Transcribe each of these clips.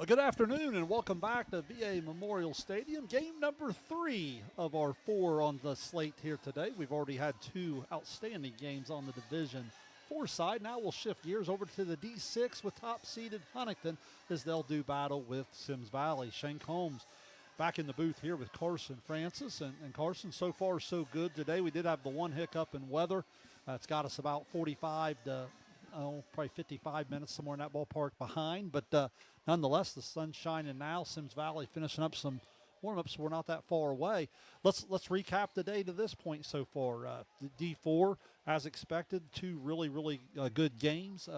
Good afternoon and welcome back to VA Memorial Stadium. Game number 3 of our 4 on the slate here today. We've already had 2 outstanding games on the Division 4 side. Now we'll shift gears over to the D6 with top-seeded Huntington as they'll do battle with Symmes Valley. Shank Holmes back in the booth here with Carson Francis. And Carson, so far so good today. We did have the one hiccup in weather. It's got us about 45 to probably 55 minutes, somewhere in that ballpark behind. But nonetheless, the sun's shining now. Symmes Valley finishing up some warm-ups. We're not that far away. Let's recap the day to this point so far. The D4, as expected, 2 really good games.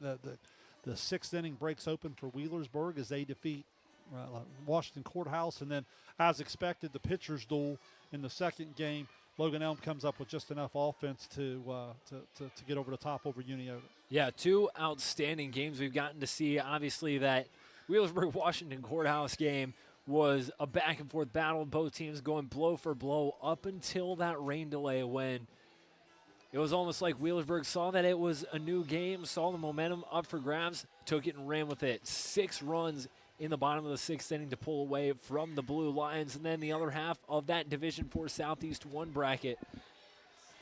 The 6th inning breaks open for Wheelersburg as they defeat Washington Courthouse. And then, as expected, the pitcher's duel in the 2nd game. Logan Elm comes up with just enough offense to get over the top over Uniota. Yeah, 2 outstanding games we've gotten to see. Obviously, that Wheelersburg-Washington Courthouse game was a back-and-forth battle. Both teams going blow for blow up until that rain delay when it was almost like Wheelersburg saw that it was a new game, saw the momentum up for grabs, took it and ran with it. 6 runs in the bottom of the 6th inning to pull away from the Blue Lions. And then the other half of that Division 4 Southeast 1 bracket.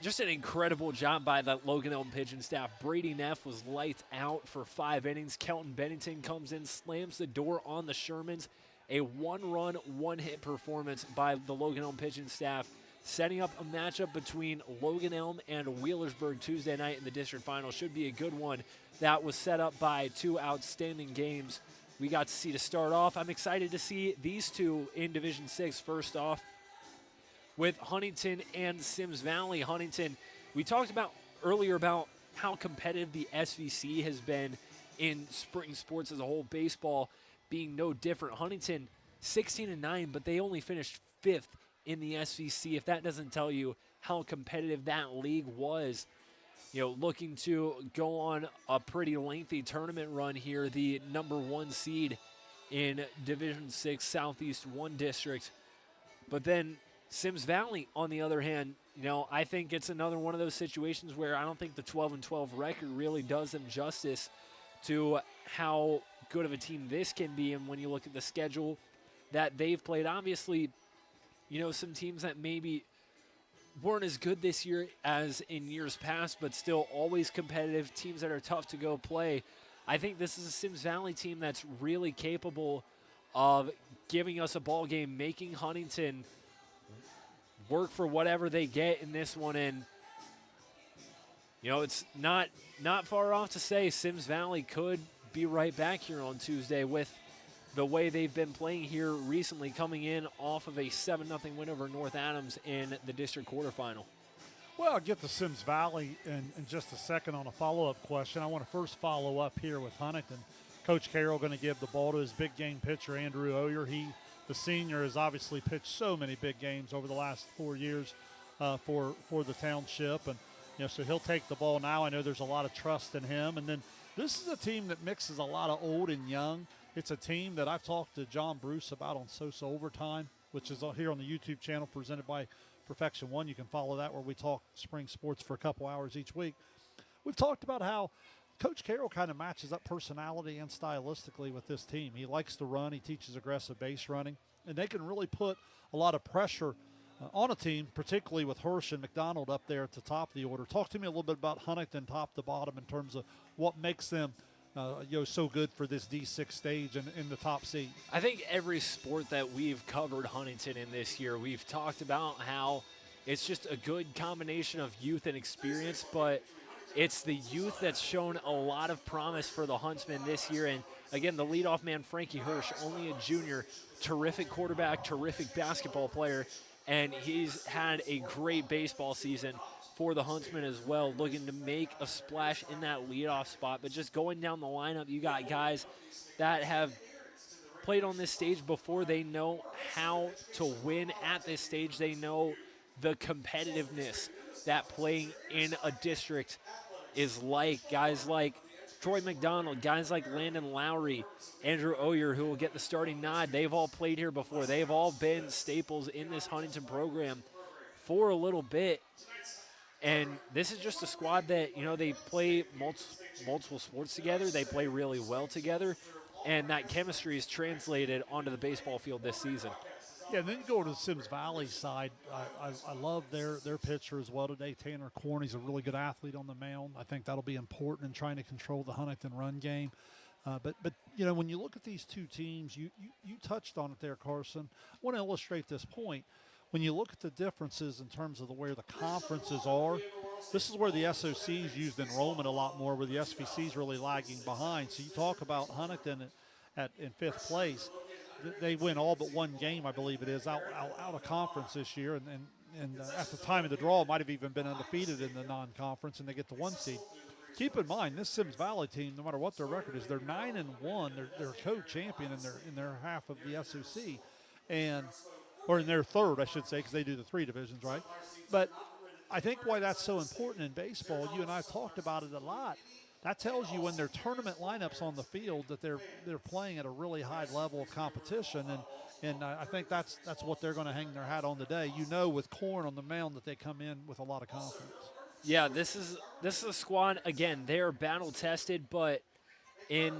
Just an incredible job by that Logan Elm pitching staff. Brady Neff was lights out for 5 innings. Kelton Bennington comes in, slams the door on the Shermans. A 1-run, 1-hit performance by the Logan Elm pitching staff, setting up a matchup between Logan Elm and Wheelersburg Tuesday night in the district final. Should be a good one. That was set up by 2 outstanding games we got to see to start off. I'm excited to see these 2 in Division 6 first off with Huntington and Symmes Valley. Huntington, we talked about earlier about how competitive the SVC has been in spring sports as a whole, baseball being no different. Huntington 16-9, but they only finished 5th in the SVC. If that doesn't tell you how competitive that league was, looking to go on a pretty lengthy tournament run here, the number 1 seed in Division 6 Southeast 1 district. But then Symmes Valley, on the other hand, I think it's another one of those situations where I don't think the 12-12 record really does them justice to how good of a team this can be. And when you look at the schedule that they've played, obviously, some teams that maybe weren't as good this year as in years past, but still always competitive, teams that are tough to go play. I think this is a Symmes Valley team that's really capable of giving us a ball game, making Huntington work for whatever they get in this one. And, it's not far off to say Symmes Valley could be right back here on Tuesday with the way they've been playing here recently, coming in off of a 7-0 win over North Adams in the district quarterfinal. Well, I'll get to Symmes Valley in just a second on a follow-up question. I want to first follow up here with Huntington. Coach Carroll going to give the ball to his big game pitcher, Andrew Oyer. The senior, has obviously pitched so many big games over the last 4 years for the township. And, so he'll take the ball now. I know there's a lot of trust in him. And then this is a team that mixes a lot of old and young. It's a team that I've talked to John Bruce about on SOSA Overtime, which is here on the YouTube channel presented by Perfection One. You can follow that where we talk spring sports for a couple hours each week. We've talked about how Coach Carroll kind of matches up personality and stylistically with this team. He likes to run. He teaches aggressive base running. And they can really put a lot of pressure on a team, particularly with Hirsch and McDonald up there at the top of the order. Talk to me a little bit about Huntington top to bottom in terms of what makes them so good for this D6 stage and in the top seed. I think every sport that we've covered Huntington in this year, we've talked about how it's just a good combination of youth and experience, but it's the youth that's shown a lot of promise for the Huntsmen this year. And again, the leadoff man, Frankie Hirsch, only a junior, terrific quarterback, terrific basketball player, and he's had a great baseball season for the Huntsmen as well, looking to make a splash in that leadoff spot. But just going down the lineup, you got guys that have played on this stage before. They know how to win at this stage. They know the competitiveness that playing in a district is like. Guys like Troy McDonald, guys like Landon Lowry, Andrew Oyer, who will get the starting nod. They've all played here before. They've all been staples in this Huntington program for a little bit. And this is just a squad that, they play multiple sports together. They play really well together. And that chemistry is translated onto the baseball field this season. Yeah, and then you go to the Symmes Valley side. I love their pitcher as well today, Tanner Korn. He's a really good athlete on the mound. I think that'll be important in trying to control the Huntington run game. But when you look at these two teams, you touched on it there, Carson. I want to illustrate this point. When you look at the differences in terms of where the conferences are, this is where the SOC is used enrollment a lot more, where the SVC is really lagging behind. So you talk about Huntington in fifth place. They win all but one game, I believe it is, out of conference this year. And at the time of the draw, might have even been undefeated in the non-conference, and they get the 1 seed. Keep in mind, this Symmes Valley team, no matter what their record is, they're 9-1. They're co-champion in their half of the SOC, or in their third, I should say, because they do the 3 divisions, right? But I think why that's so important in baseball, you and I talked about it a lot. That tells you when their tournament lineups on the field that they're playing at a really high level of competition, and I think that's what they're going to hang their hat on today. With Korn on the mound that they come in with a lot of confidence. Yeah, this is a squad, again, they're battle tested, but in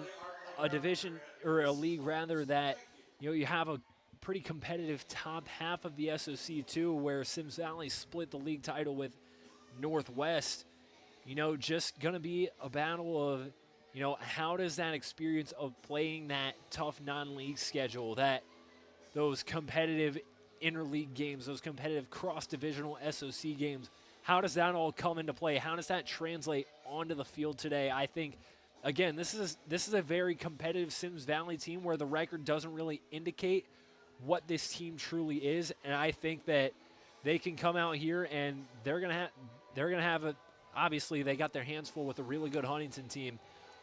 a division or a league rather that you have a pretty competitive top half of the SOC too, where Symmes Valley split the league title with Northwest. Just going to be a battle of, how does that experience of playing that tough non-league schedule, those competitive interleague games, those competitive cross-divisional SOC games, how does that all come into play? How does that translate onto the field today? I think, again, this is a very competitive Symmes Valley team where the record doesn't really indicate what this team truly is, and I think that they can come out here and they're gonna have a. Obviously, they got their hands full with a really good Huntington team,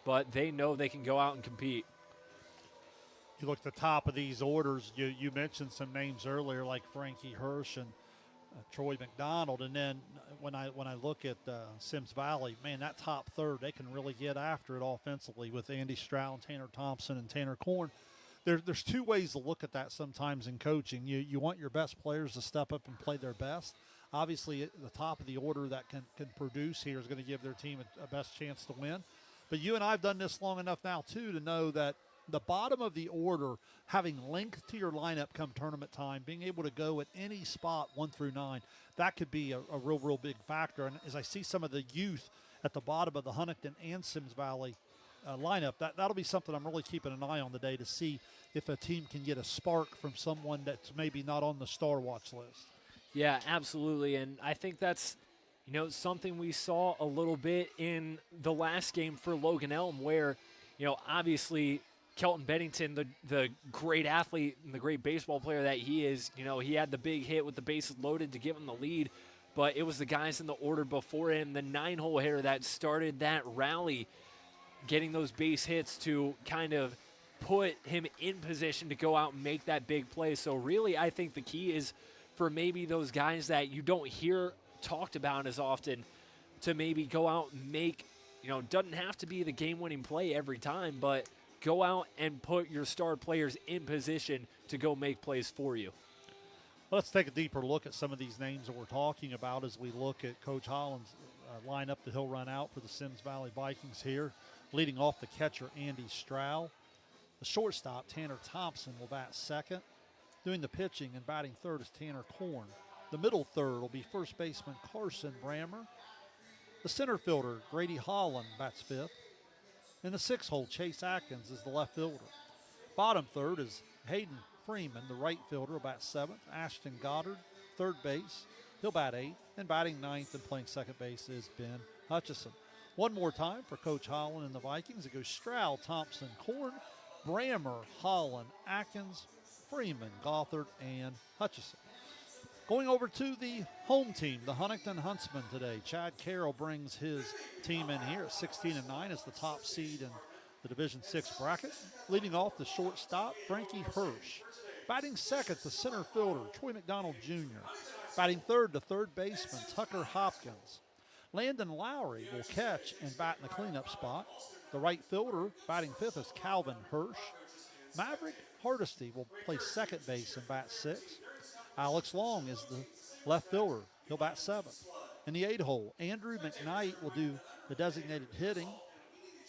but they know they can go out and compete. You look at the top of these orders, you mentioned some names earlier like Frankie Hirsch and Troy McDonald, and then when I look at Symmes Valley, man, that top third, they can really get after it offensively with Andy Stroud, Tanner Thompson, and Tanner Korn. There's 2 ways to look at that sometimes in coaching. You want your best players to step up and play their best. Obviously, at the top of the order that can produce here is going to give their team a best chance to win. But you and I have done this long enough now, too, to know that the bottom of the order, having length to your lineup come tournament time, being able to go at any spot 1 through 9, that could be a real big factor. And as I see some of the youth at the bottom of the Huntington and Symmes Valley lineup, that'll be something I'm really keeping an eye on today to see if a team can get a spark from someone that's maybe not on the star watch list. Yeah, absolutely, and I think that's, something we saw a little bit in the last game for Logan Elm where, obviously Kelton Bennington, the great athlete and the great baseball player that he is, he had the big hit with the bases loaded to give him the lead, but it was the guys in the order before him, the 9-hole hitter that started that rally, getting those base hits to kind of put him in position to go out and make that big play. So really, I think the key is for maybe those guys that you don't hear talked about as often to maybe go out and make, doesn't have to be the game-winning play every time, but go out and put your star players in position to go make plays for you. Let's take a deeper look at some of these names that we're talking about as we look at Coach Holland's lineup that he'll run out for the Symmes Valley Vikings here. Leading off the catcher, Andy Stroud. The shortstop, Tanner Thompson, will bat second. Doing the pitching and batting third is Tanner Korn. The middle third will be first baseman Carson Brammer. The center fielder, Grady Holland, bats fifth. In the 6-hole, Chase Atkins is the left fielder. Bottom third is Hayden Freeman, the right fielder, will bat seventh. Ashton Goddard, third base. He'll bat eighth. And batting ninth and playing second base is Ben Hutchison. One more time for Coach Holland and the Vikings. It goes Stroud, Thompson, Korn, Brammer, Holland, Atkins, Freeman, Gothard, and Hutchison. Going over to the home team, the Huntington Huntsmen today. Chad Carroll brings his team in here at 16-9 as the top seed in the Division VI bracket. Leading off the shortstop, Frankie Hirsch. Batting second, the center fielder, Troy McDonald Jr. Batting third, the third baseman, Tucker Hopkins. Landon Lowry will catch and bat in the cleanup spot. The right fielder batting fifth is Calvin Hirsch. Maverick Hardesty will play second base and bat sixth. Alex Long is the left fielder. He'll bat seventh. In the 8-hole, Andrew McKnight will do the designated hitting,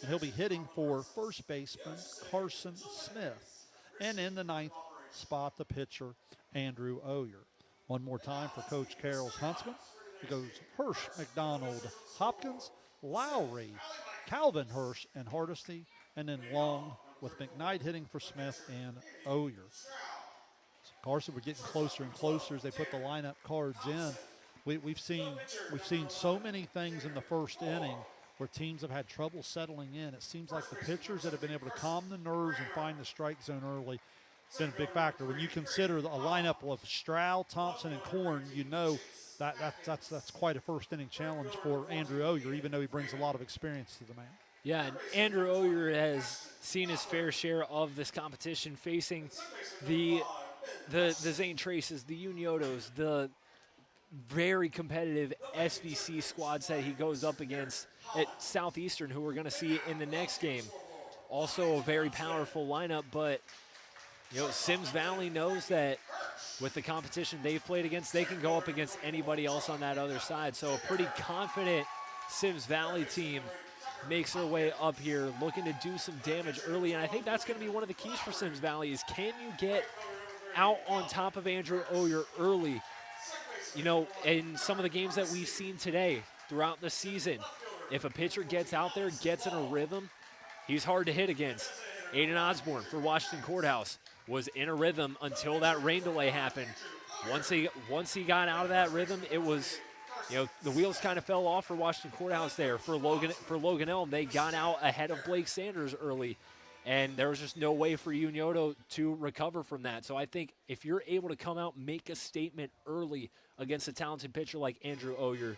and he'll be hitting for first baseman Carson Smith. And in the 9th spot, the pitcher, Andrew Oyer. One more time for Coach Carroll's Huntsmen. It goes Hirsch, McDonald, Hopkins, Lowry, Calvin Hirsch, and Hardesty, and then Long with McKnight hitting for Smith and Oyer. So Carson, we're getting closer and closer as they put the lineup cards in. We've seen so many things in the first inning where teams have had trouble settling in. It seems like the pitchers that have been able to calm the nerves and find the strike zone early has been a big factor. When you consider a lineup of Stroud, Thompson, and Korn, you know that's quite a first inning challenge for Andrew Oyer, even though he brings a lot of experience to the man. Yeah, and Andrew Oyer has seen his fair share of this competition, facing the Zane Traces, the Uniotos, the very competitive SVC squads that he goes up against at Southeastern, who we're going to see in the next game. Also a very powerful lineup, but Symmes Valley knows that with the competition they've played against, they can go up against anybody else on that other side. So a pretty confident Symmes Valley team makes their way up here, looking to do some damage early. And I think that's going to be one of the keys for Symmes Valley is, can you get out on top of Andrew Oyer early? In some of the games that we've seen today throughout the season, if a pitcher gets out there, gets in a rhythm, he's hard to hit against. Aiden Osborne for Washington Courthouse was in a rhythm until that rain delay happened. Once he got out of that rhythm, it was, the wheels kind of fell off for Washington Courthouse there. For Logan Elm, they got out ahead of Blake Sanders early, and there was just no way for Unioto to recover from that. So I think if you're able to come out, make a statement early against a talented pitcher like Andrew Oyer,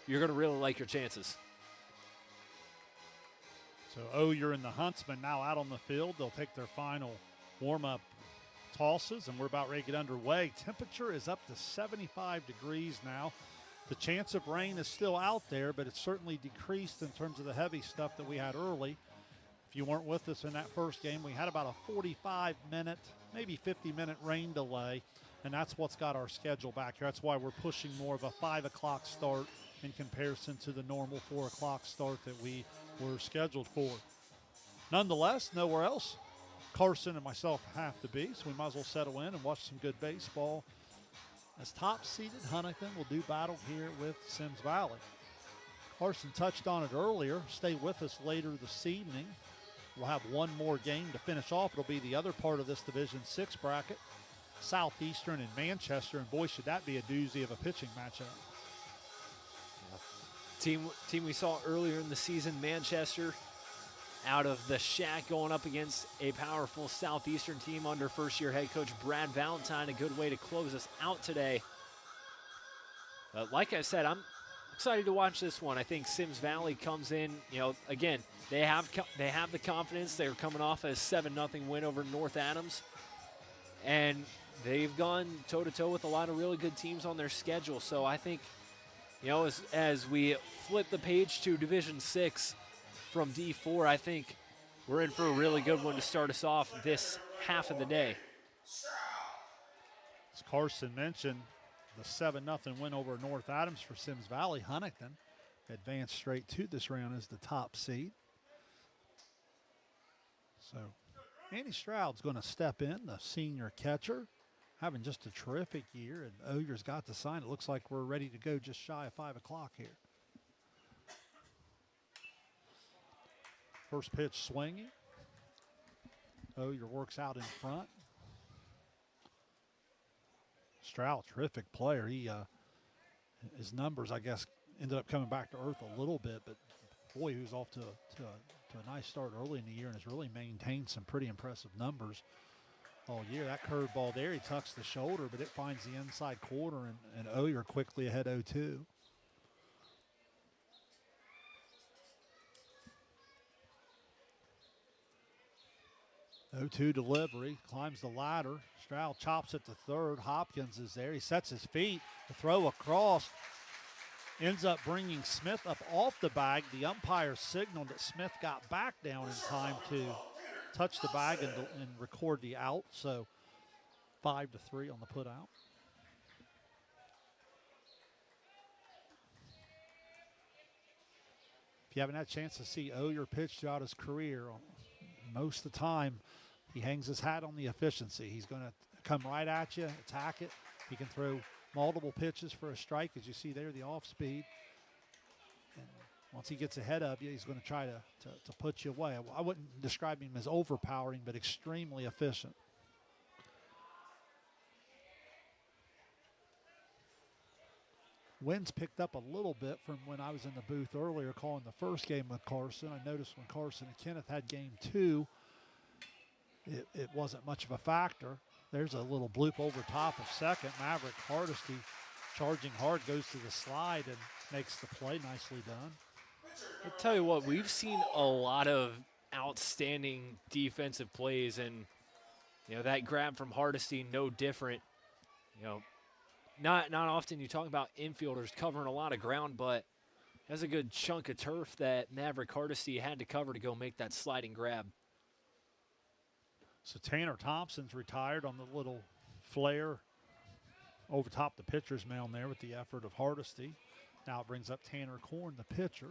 you're going to really like your chances. So Oyer and the Huntsmen now out on the field. They'll take their final warm-up tosses, and we're about ready to get underway. Temperature is up to 75 degrees now. The chance of rain is still out there, but it's certainly decreased in terms of the heavy stuff that we had early. If you weren't with us in that first game, we had about a 45-minute, maybe 50-minute rain delay, and that's what's got our schedule back here. That's why we're pushing more of a 5 o'clock start in comparison to the normal 4 o'clock start that we were scheduled for. Nonetheless, nowhere else Carson and myself have to be, so we might as well settle in and watch some good baseball as top-seeded Huntington will do battle here with Symmes Valley. Carson touched on it earlier. Stay with us later this evening. We'll have one more game to finish off. It'll be the other part of this Division 6 bracket, Southeastern and Manchester, and boy, should that be a doozy of a pitching matchup. Team we saw earlier in the season, Manchester, out of the shack going up against a powerful Southeastern team under first-year head coach Brad Valentine. A good way to close us out today. But like I said, I'm excited to watch this one. I think Symmes Valley comes in, again, they have the confidence. They're coming off a 7-0 win over North Adams, and they've gone toe-to-toe with a lot of really good teams on their schedule. So I think, as we flip the page to Division 6 from D4, I think we're in for a really good one to start us off this half of the day. As Carson mentioned, the 7-0 win over North Adams for Symmes Valley. Huntington advanced straight to this round as the top seed. So Andy Stroud's going to step in, the senior catcher, having just a terrific year, and Oyer's got the sign. It looks like we're ready to go just shy of 5 o'clock here. First pitch swinging. Oyer works out in front. Stroud, terrific player. His numbers, I guess, ended up coming back to earth a little bit, but boy, he was off to a nice start early in the year and has really maintained some pretty impressive numbers all year. That curveball there, he tucks the shoulder, but it finds the inside corner, and Oyer quickly ahead 0-2. 0-2 delivery, climbs the ladder. Stroud chops it to third. Hopkins is there. He sets his feet. The throw across ends up bringing Smith up off the bag. The umpire signaled that Smith got back down in time to touch the bag and record the out. So 5-3 on the put out. If you haven't had a chance to see Oyer pitch throughout his career, most of the time he hangs his hat on the efficiency. He's going to come right at you, attack it. He can throw multiple pitches for a strike, as you see there, the off speed. And once he gets ahead of you, he's going to try to put you away. I wouldn't describe him as overpowering, but extremely efficient. Wind's picked up a little bit from when I was in the booth earlier calling the first game with Carson. I noticed when Carson and Kenneth had game 2, it wasn't much of a factor. There's a little bloop over top of second. Maverick Hardesty charging hard, goes to the slide and makes the play. Nicely done. I'll tell you what, we've seen a lot of outstanding defensive plays, and that grab from Hardesty, no different. Not often you talk about infielders covering a lot of ground, but that's a good chunk of turf that Maverick Hardesty had to cover to go make that sliding grab. So Tanner Thompson's retired on the little flare over top the pitcher's mound there with the effort of Hardesty. Now it brings up Tanner Korn, the pitcher.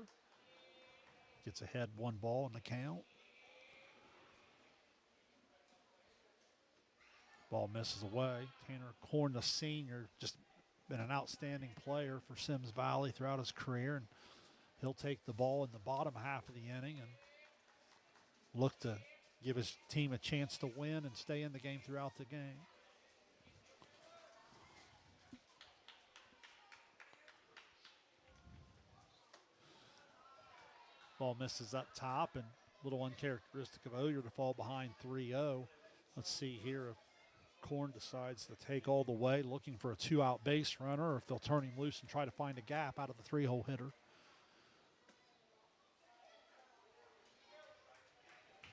Gets ahead 1 ball in the count. Ball misses away. Tanner Korn, the senior, just been an outstanding player for Symmes Valley throughout his career, and he'll take the ball in the bottom half of the inning and look to give his team a chance to win and stay in the game throughout the game. Ball misses up top, and a little uncharacteristic of Oyer to fall behind 3-0. Let's see here if Korn decides to take all the way, looking for a 2-out base runner, or if they'll turn him loose and try to find a gap out of the 3-hole hitter.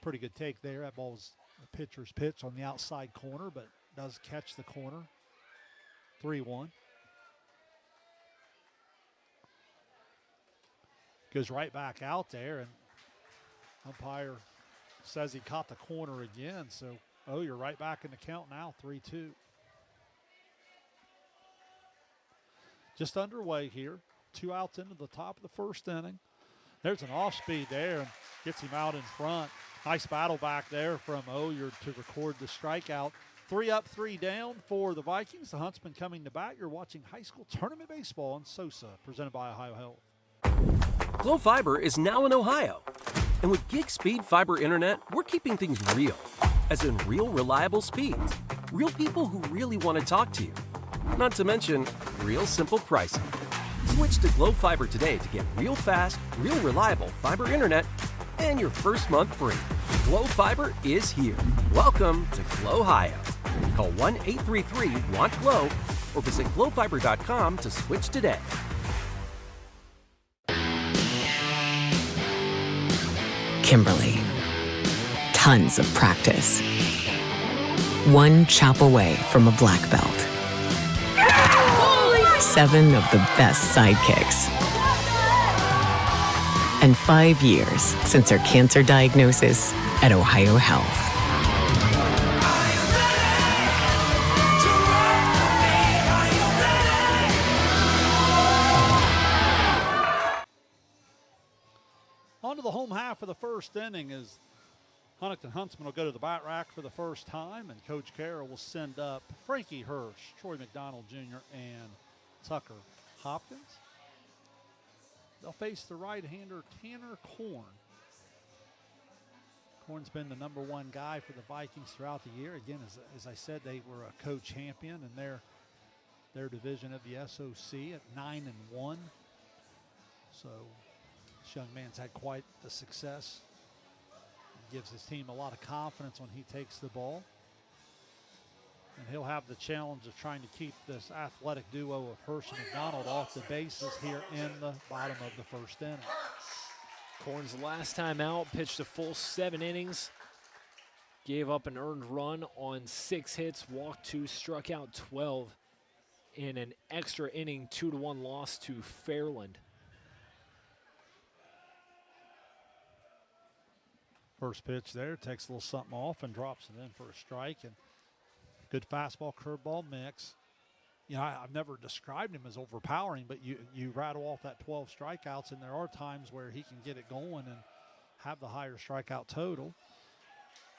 Pretty good take there. That ball was the pitcher's pitch on the outside corner, but does catch the corner. 3-1. Goes right back out there, and umpire says he caught the corner again, so you're right back in the count now, 3-2. Just underway here. 2 outs into the top of the first inning. There's an off speed there and gets him out in front. Nice battle back there from Oyer to record the strikeout. 3 up, 3 down for the Vikings. The Huntsmen coming to bat. You're watching high school tournament baseball on SOSA, presented by Ohio Health. Glo Fiber is now in Ohio. And with gig speed fiber internet, we're keeping things real. As in real reliable speeds. Real people who really want to talk to you. Not to mention, real simple pricing. Switch to Glo Fiber today to get real fast, real reliable fiber internet and your first month free. Glo Fiber is here. Welcome to Glo-Hio. Call 1-833-WANT-GLO or visit glofiber.com to switch today. Kimberly. Tons of practice. 1 chop away from a black belt. 7 of the best sidekicks. And 5 years since her cancer diagnosis at Ohio Health. On to the home half of the first inning as Huntington Huntsmen will go to the bat rack for the first time, and Coach Carroll will send up Frankie Hirsch, Troy McDonald Jr., and Tucker Hopkins. They'll face the right-hander Tanner Korn. Korn's been the number 1 guy for the Vikings throughout the year. Again, as I said, they were a co-champion in their division of the SOC at 9-1. So this young man's had quite the success. Gives his team a lot of confidence when he takes the ball. And he'll have the challenge of trying to keep this athletic duo of Hirsch and McDonald off the bases here in the bottom of the first inning. Korn's last time out, pitched a full 7 innings. Gave up an earned run on 6 hits, walked 2, struck out 12 in an extra inning 2-1 loss to Fairland. First pitch there, takes a little something off and drops it in for a strike. And good fastball, curveball mix. You know, I've never described him as overpowering, but you rattle off that 12 strikeouts, and there are times where he can get it going and have the higher strikeout total.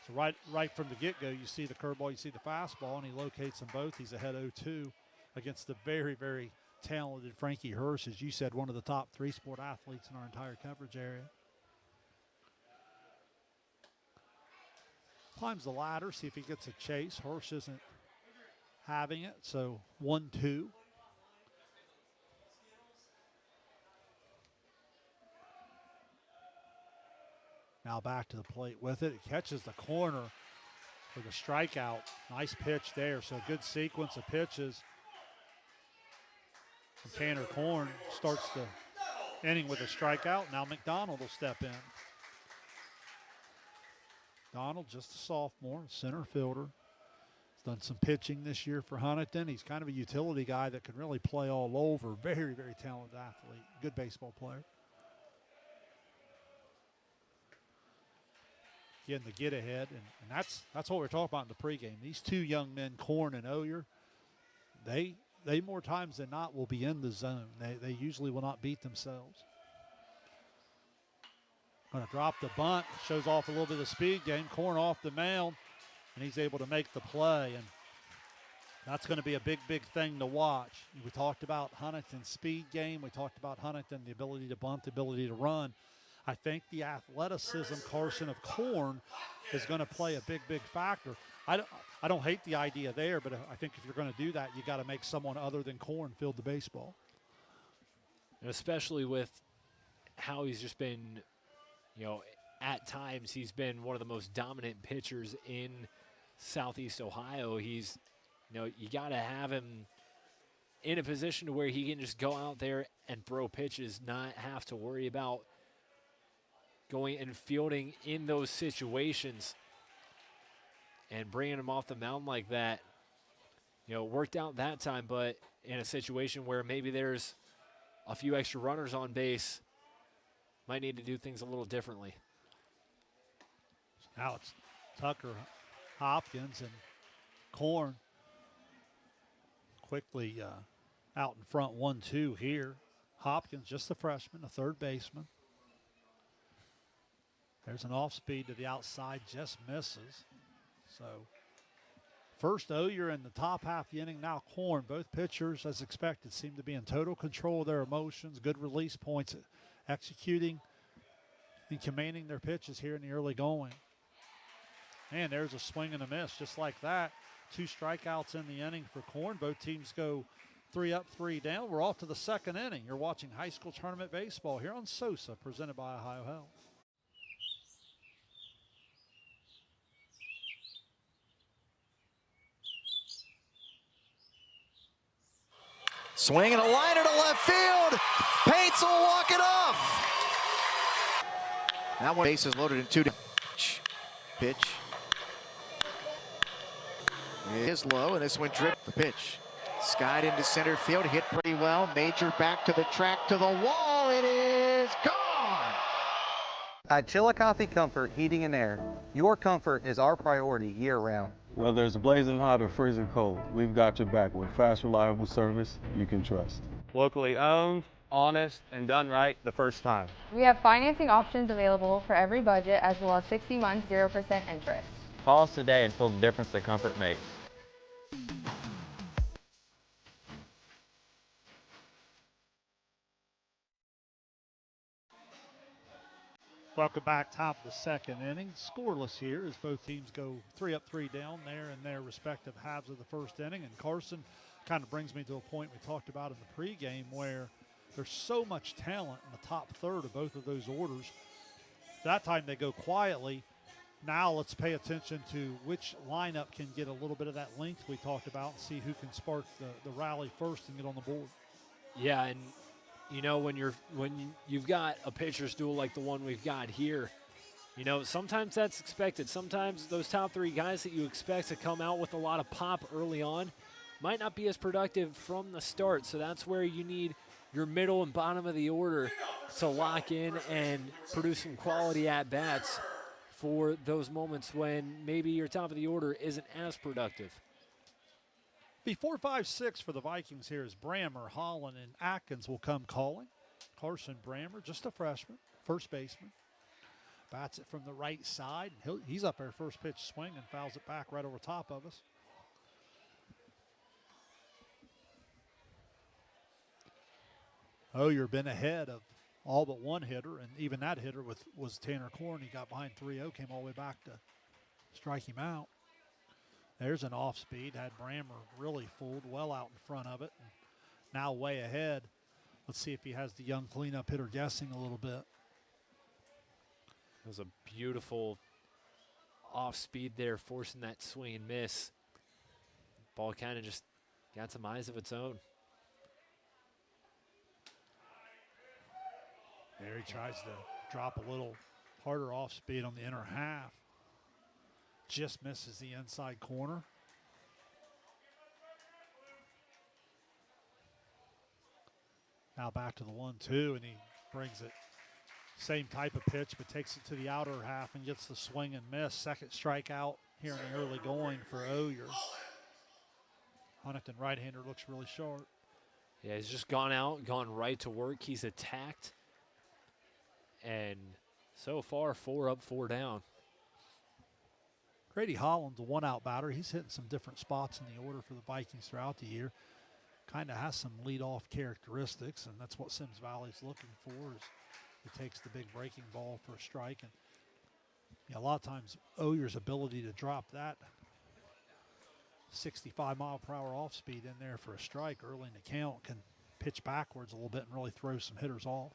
So right from the get-go, you see the curveball, you see the fastball, and he locates them both. He's ahead 0-2 against the very, very talented Frankie Hirsch, as you said, one of the top 3 sport athletes in our entire coverage area. Climbs the ladder, see if he gets a chase. Hirsch isn't having it, so 1-2. Now back to the plate with it. He catches the corner for the strikeout. Nice pitch there, so good sequence of pitches. And Tanner Korn starts the inning with a strikeout. Now McDonald will step in. Donald, just a sophomore, center fielder. He's done some pitching this year for Huntington. He's kind of a utility guy that can really play all over. Very, very talented athlete. Good baseball player. Getting the get ahead, and that's what we're talking about in the pregame. These 2 young men, Korn and Oyer, they more times than not will be in the zone. They usually will not beat themselves. Going to drop the bunt, shows off a little bit of speed game. Korn off the mound, and he's able to make the play, and that's going to be a big, big thing to watch. We talked about Huntington's speed game. We talked about Huntington, the ability to bunt, the ability to run. I think the athleticism, Carson, of Korn is going to play a big, big factor. I don't hate the idea there, but I think if you're going to do that, you got to make someone other than Korn field the baseball. And especially with how he's just been, you know, at times he's been one of the most dominant pitchers in Southeast Ohio. He's, you know, you got to have him in a position to where he can just go out there and throw pitches, not have to worry about going and fielding in those situations. And bringing him off the mound like that, you know, worked out that time, but in a situation where maybe there's a few extra runners on base, might need to do things a little differently. Now it's Tucker, Hopkins, and Korn quickly out in front 1-2 here. Hopkins, just a freshman, a third baseman. There's an off speed to the outside, just misses. So first Oyer in the top half of the inning, now Korn. Both pitchers, as expected, seem to be in total control of their emotions, good release points, executing and commanding their pitches here in the early going. And there's a swing and a miss just like that. 2 strikeouts in the inning for Korn. Both teams go 3 up, 3 down. We're off to the second inning. You're watching high school tournament baseball here on SOSA, presented by Ohio Health. Swing and a liner to left field. Pates will walk it off. That one base is loaded in 2. Pitch is low, and this one dripped the pitch. Skied into center field, hit pretty well. Major back to the track, to the wall. It is gone. At Chillicothe Comfort Heating and Air, your comfort is our priority year-round. Whether it's blazing hot or freezing cold, we've got your back with fast, reliable service you can trust. Locally owned, honest, and done right the first time. We have financing options available for every budget, as well as 60 months, 0% interest. Call us today and feel the difference that comfort makes. Welcome back, top of the second inning. Scoreless here as both teams go 3 up, 3 down there in their respective halves of the first inning. And Carson kind of brings me to a point we talked about in the pregame where there's so much talent in the top third of both of those orders. That time they go quietly. Now let's pay attention to which lineup can get a little bit of that length we talked about and see who can spark the rally first and get on the board. Yeah, and you know, when you've got a pitcher's duel like the one we've got here, you know, sometimes that's expected. Sometimes those top 3 guys that you expect to come out with a lot of pop early on, might not be as productive from the start. So that's where you need your middle and bottom of the order to lock in and produce some quality at-bats for those moments when maybe your top of the order isn't as productive. Before 5-6 for the Vikings here is Brammer, Holland, and Atkins will come calling. Carson Brammer, just a freshman, first baseman. Bats it from the right side. He's up there first pitch swing and fouls it back right over top of us. You've been ahead of all but one hitter, and even that hitter was Tanner Korn. He got behind 3-0, came all the way back to strike him out. There's an off speed, had Brammer really fooled, well out in front of it. And now way ahead. Let's see if he has the young cleanup hitter guessing a little bit. It was a beautiful off speed there, forcing that swing and miss. Ball kind of just got some eyes of its own. There he tries to drop a little harder off speed on the inner half. Just misses the inside corner. Now back to the 1-2, and he brings it. Same type of pitch, but takes it to the outer half and gets the swing and miss. Second strikeout here in the early going for Oyer. Huntington right-hander looks really sharp. Yeah, he's just gone out, gone right to work. He's attacked. And so far, 4 up, 4 down. Grady Holland's a one-out batter. He's hitting some different spots in the order for the Vikings throughout the year. Kind of has some leadoff characteristics, and that's what Symmes Valley is looking for. Is he takes the big breaking ball for a strike, and a lot of times Oyer's ability to drop that 65-mile-per-hour off speed in there for a strike early in the count can pitch backwards a little bit and really throw some hitters off.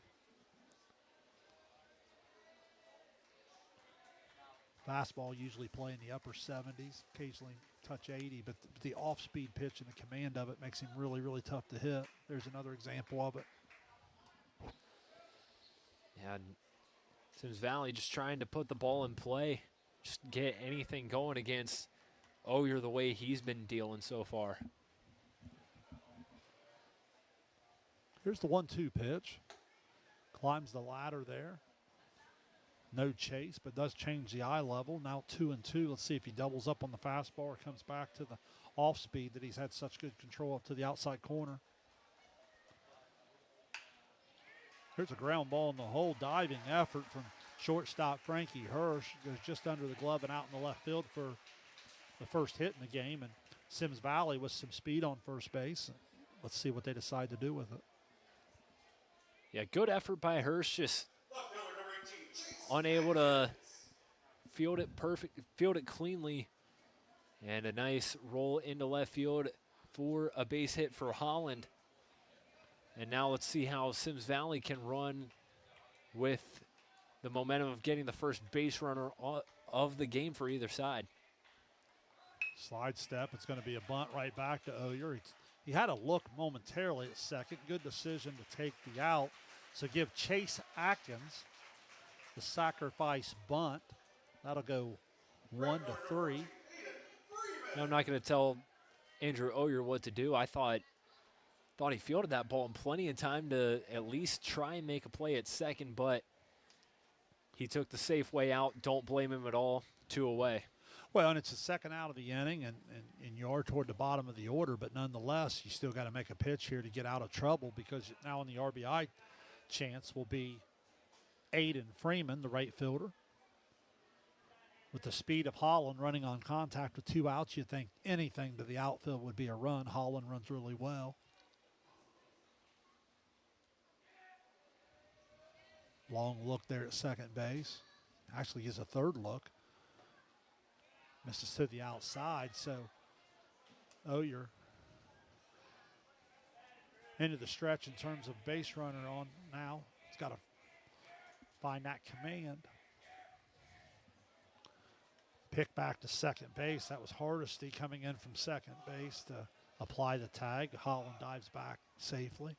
Fastball usually play in the upper 70s, occasionally touch 80, but the off-speed pitch and the command of it makes him really, really tough to hit. There's another example of it. Yeah, Symmes Valley just trying to put the ball in play, just get anything going against Oyer the way he's been dealing so far. Here's the 1-2 pitch. Climbs the ladder there. No chase, but does change the eye level. Now 2-2. Let's see if he doubles up on the fastball or comes back to the off speed that he's had such good control up to the outside corner. Here's a ground ball in the hole. Diving effort from shortstop Frankie Hirsch. Goes just under the glove and out in the left field for the first hit in the game. And Symmes Valley with some speed on first base. Let's see what they decide to do with it. Yeah, good effort by Hirsch. Just unable to field it cleanly, and a nice roll into left field for a base hit for Holland. And now let's see how Symmes Valley can run with the momentum of getting the first base runner of the game for either side. Slide step. It's going to be a bunt right back to Oyer. He had a look momentarily at second. Good decision to take the out. So give Chase Atkins the sacrifice bunt. That'll go 1-3. I'm not going to tell Andrew Oyer what to do. I thought he fielded that ball in plenty of time to at least try and make a play at second, but he took the safe way out. Don't blame him at all. 2 away. Well, and it's the second out of the inning, and you are toward the bottom of the order, but nonetheless, you still got to make a pitch here to get out of trouble, because now in the RBI chance will be Aiden Freeman, the right fielder. With the speed of Holland running on contact with 2 outs, you'd think anything to the outfield would be a run. Holland runs really well. Long look there at second base. Actually gives a third look. Misses to the outside, so Oyer into the stretch in terms of base runner on now. He's got to find that command. Pick back to second base. That was Hardesty coming in from second base to apply the tag. Holland dives back safely.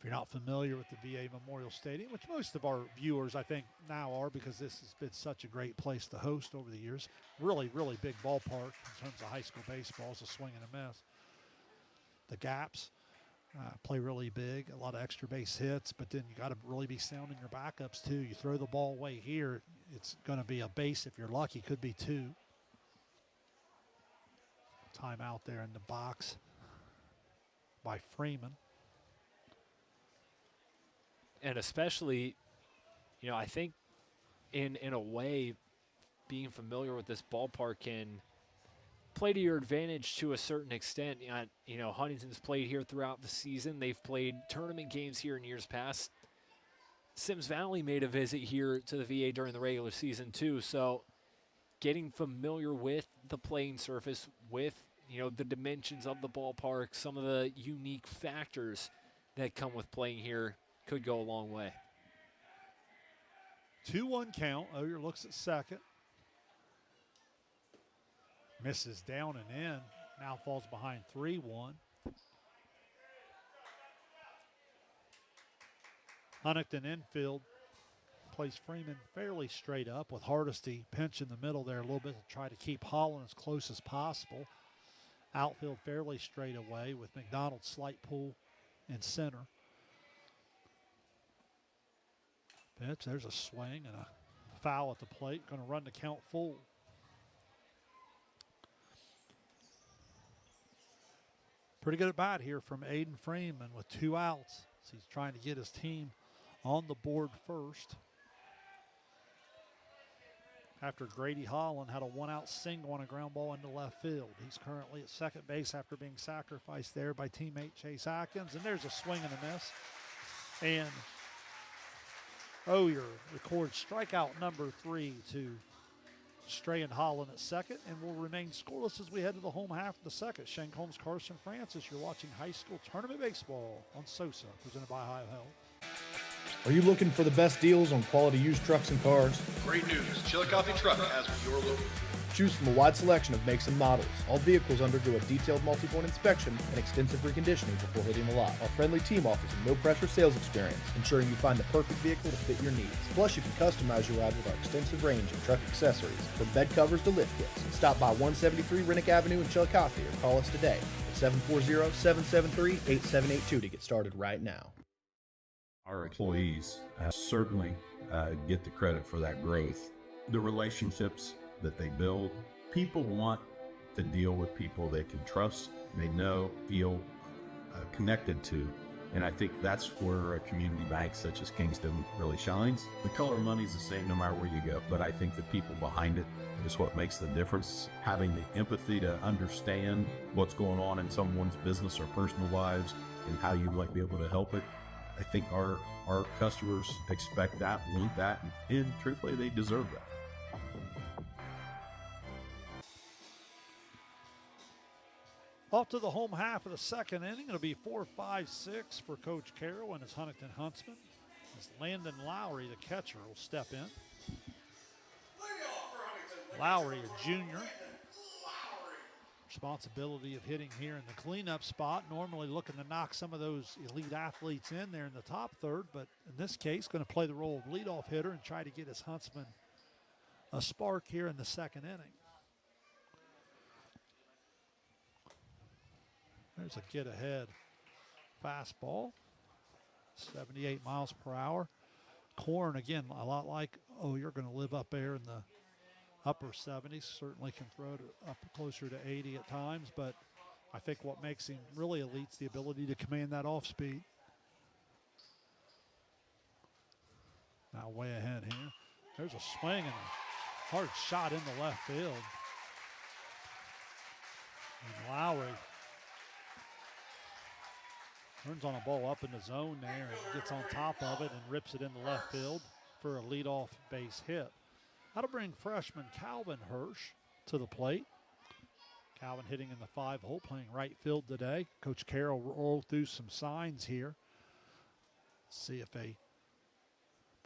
If you're not familiar with the VA Memorial Stadium, which most of our viewers I think now are because this has been such a great place to host over the years. Really, really big ballpark in terms of high school baseball. It's a swing and a miss. The gaps play really big, a lot of extra base hits, but then you got to really be sounding your backups too. You throw the ball away here, it's going to be a base if you're lucky, could be two. Timeout there in the box by Freeman. And especially, I think in a way, being familiar with this ballpark can play to your advantage to a certain extent. Huntington's played here throughout the season. They've played tournament games here in years past. Symmes Valley made a visit here to the VA during the regular season too. So getting familiar with the playing surface, with the dimensions of the ballpark, some of the unique factors that come with playing here could go a long way. 2-1 count. Oyer looks at second. Misses down and in. Now falls behind 3-1. Huntington infield plays Freeman fairly straight up with Hardesty pinch in the middle there a little bit to try to keep Holland as close as possible. Outfield fairly straight away with McDonald slight pull in center. Pitch, there's a swing and a foul at the plate. Going to run the count full. Pretty good at bat here from Aiden Freeman with 2 outs. So he's trying to get his team on the board first. After Grady Holland had a 1-out single on a ground ball into left field. He's currently at second base after being sacrificed there by teammate Chase Atkins. And there's a swing and a miss. And Oyer records strikeout number 3 to Strahan Holland at second, and will remain scoreless as we head to the home half of the second. Shank Holmes, Carson Francis, you're watching high school tournament baseball on SOSA, presented by Ohio Health. Are you looking for the best deals on quality used trucks and cars? Great news. Chillicothe Truck has what you're looking for. Choose from a wide selection of makes and models. All vehicles undergo a detailed multi-point inspection and extensive reconditioning before hitting the lot. Our friendly team offers a no-pressure sales experience, ensuring you find the perfect vehicle to fit your needs. Plus, you can customize your ride with our extensive range of truck accessories, from bed covers to lift kits. Stop by 173 Rennick Avenue in Chillicothe or call us today at 740-773-8782 to get started right now. Our employees certainly get the credit for that growth. The relationships that they build, people want to deal with people they can trust, they know, feel connected to. And I think that's where a community bank such as Kingston really shines. The color of money is the same no matter where you go, but I think the people behind it is what makes the difference. Having the empathy to understand what's going on in someone's business or personal lives and how you might be able to help it. I think our customers expect that, want that, and truthfully, they deserve that. Off to the home half of the second inning. It'll be 4-5-6 for Coach Carroll and his Huntington Huntsmen. As Landon Lowry, the catcher, will step in. Lowry, a junior. Responsibility of hitting here in the cleanup spot. Normally looking to knock some of those elite athletes in there in the top third, but in this case, going to play the role of leadoff hitter and try to get his Huntsmen a spark here in the second inning. There's a get ahead fastball, 78 miles per hour. Corn, again, a lot like, you're going to live up there in the upper 70s. Certainly can throw it up closer to 80 at times, but I think what makes him really elite is the ability to command that off speed. Now way ahead here. There's a swing and a hard shot into left field. And Lowry turns on a ball up in the zone there and gets on top of it and rips it into left field for a leadoff base hit. That'll bring freshman Calvin Hirsch to the plate. Calvin hitting in the 5-hole, playing right field today. Coach Carroll rolled through some signs here. See if they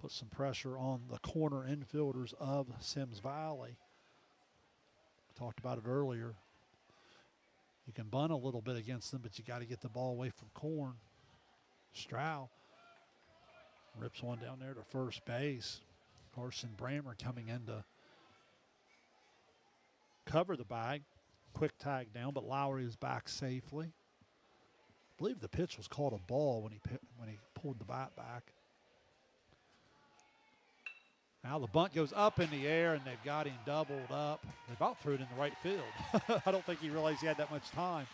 put some pressure on the corner infielders of Symmes Valley. We talked about it earlier. You can bunt a little bit against them, but you got to get the ball away from Corn. Stroud rips one down there to first base. Carson Brammer coming in to cover the bag. Quick tag down, but Lowry is back safely. I believe the pitch was called a ball when he pulled the bat back. Now the bunt goes up in the air, and they've got him doubled up. They about threw it in the right field. I don't think he realized he had that much time.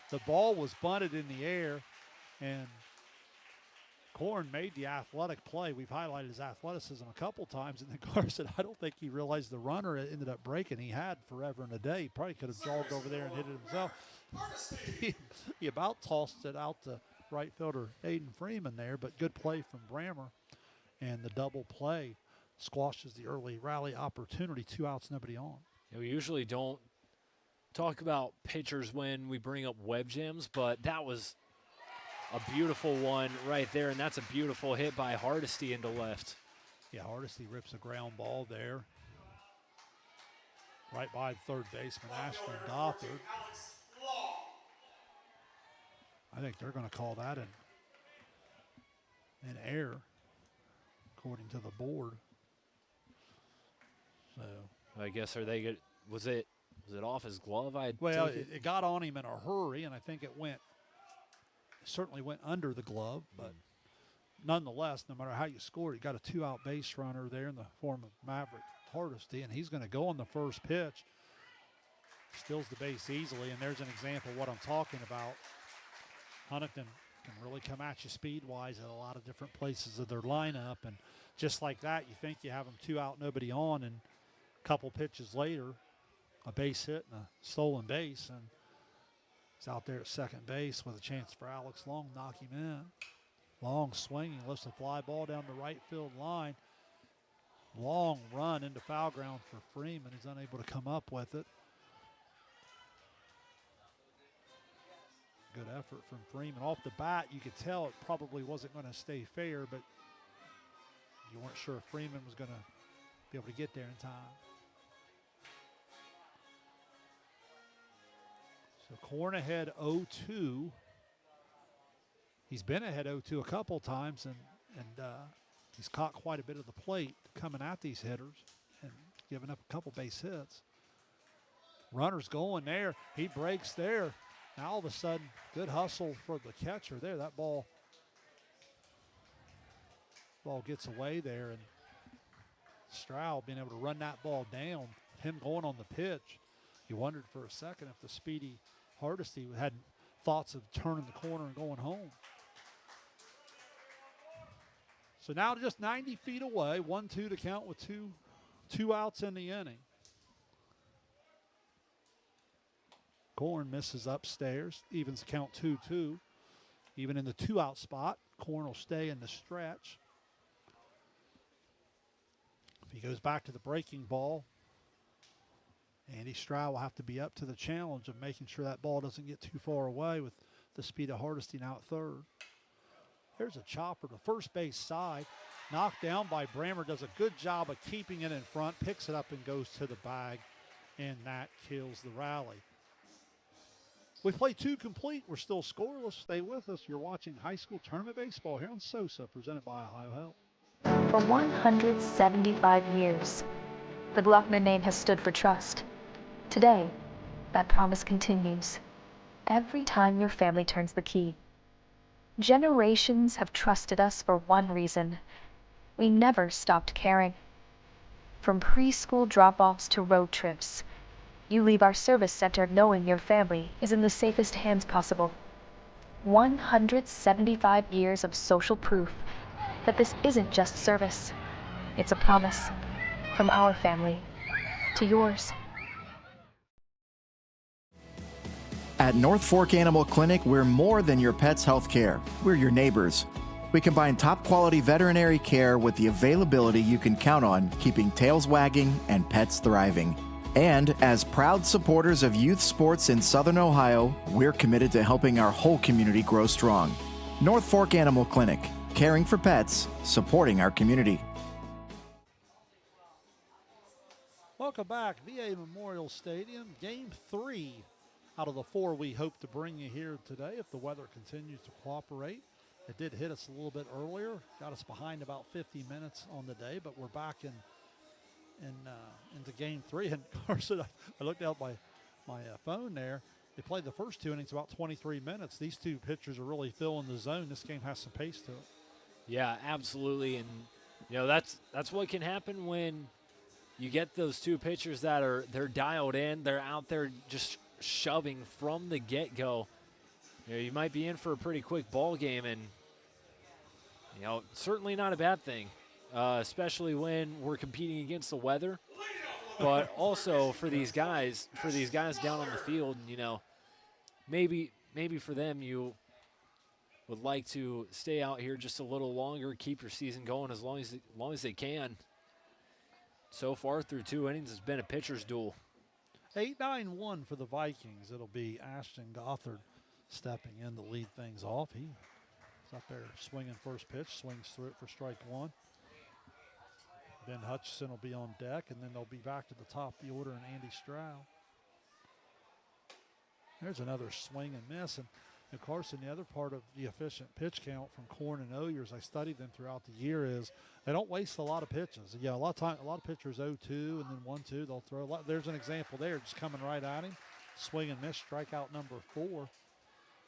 The ball was bunted in the air, and Corn made the athletic play. We've highlighted his athleticism a couple times, and then Carson, I don't think he realized the runner ended up breaking. He had forever and a day. He probably could have jogged over there and hit it himself. He about tossed it out to right fielder Aiden Freeman there, but good play from Brammer, and the double play squashes the early rally opportunity. 2 outs, nobody on. We usually don't talk about pitchers when we bring up web jams, but that was a beautiful one right there, and that's a beautiful hit by Hardesty into left. Yeah, Hardesty rips a ground ball there. Right by third baseman Ashton Gothard. I think they're going to call that an error, according to the board. So I guess was it off his glove? Well, it got on him in a hurry, and I think it certainly went under the glove, but nonetheless, no matter how you score, you got a 2-out base runner there in the form of Maverick Hardesty, and he's going to go on the first pitch. Steals the base easily, and there's an example of what I'm talking about. Huntington can really come at you speed-wise at a lot of different places of their lineup, and just like that, you think you have them 2 out, nobody on, and a couple pitches later, a base hit and a stolen base, and he's out there at second base with a chance for Alex Long to knock him in. Long swinging, lifts a fly ball down the right field line. Long run into foul ground for Freeman. He's unable to come up with it. Good effort from Freeman. Off the bat, you could tell it probably wasn't going to stay fair, but you weren't sure if Freeman was going to be able to get there in time. So Corn ahead 0-2. He's been ahead 0-2 a couple times, and he's caught quite a bit of the plate coming at these hitters and giving up a couple base hits. Runner's going there. He breaks there. Now all of a sudden, good hustle for the catcher there. That ball gets away there, and Stroud being able to run that ball down, him going on the pitch. You wondered for a second if the speedy Hardesty had thoughts of turning the corner and going home. So now just 90 feet away, 1-2 to count with two outs in the inning. Corn misses upstairs, evens count 2-2. Even in the 2-out spot, Corn will stay in the stretch. If he goes back to the breaking ball, Andy Stroud will have to be up to the challenge of making sure that ball doesn't get too far away with the speed of Hardesty now at third. There's a chopper to first base side. Knocked down by Brammer. Does a good job of keeping it in front. Picks it up and goes to the bag. And that kills the rally. We play 2 complete. We're still scoreless. Stay with us. You're watching high school tournament baseball here on SOSA, presented by Ohio Health. For 175 years, the Glockner name has stood for trust. Today, that promise continues. Every time your family turns the key. Generations have trusted us for one reason. We never stopped caring. From preschool drop-offs to road trips, you leave our service center knowing your family is in the safest hands possible. 175 years of social proof that this isn't just service. It's a promise from our family to yours. At North Fork Animal Clinic, we're more than your pet's health care. We're your neighbors. We combine top-quality veterinary care with the availability you can count on, keeping tails wagging and pets thriving. And as proud supporters of youth sports in Southern Ohio, we're committed to helping our whole community grow strong. North Fork Animal Clinic, caring for pets, supporting our community. Welcome back, VA Memorial Stadium, Game 3 out of the 4 we hope to bring you here today if the weather continues to cooperate. It did hit us a little bit earlier, got us behind about 50 minutes on the day, but we're back into game 3. And Carson, I looked out my phone there. They played the first 2 innings about 23 minutes. These 2 pitchers are really filling the zone. This game has some pace to it. Yeah, absolutely. And that's what can happen when you get those 2 pitchers that they're dialed in. They're out there just shoving from the get-go. You might be in for a pretty quick ball game, and certainly not a bad thing, especially when we're competing against the weather. But also for these guys down on the field, maybe for them you would like to stay out here just a little longer, keep your season going as long as they can. So far through 2 innings, it's been a pitcher's duel. 8-9-1 for the Vikings. It'll be Ashton Gothard stepping in to lead things off. He's up there swinging first pitch, swings through it for strike 1. Ben Hutchinson will be on deck, and then they'll be back to the top of the order, and Andy Stroud. There's another swing and miss. And Carson, the other part of the efficient pitch count from Korn and Oyer, as I studied them throughout the year, is they don't waste a lot of pitches. Yeah, a lot of pitchers 0-2 and then 1-2. They'll throw a lot. There's an example there, just coming right at him. Swing and miss, strikeout number 4.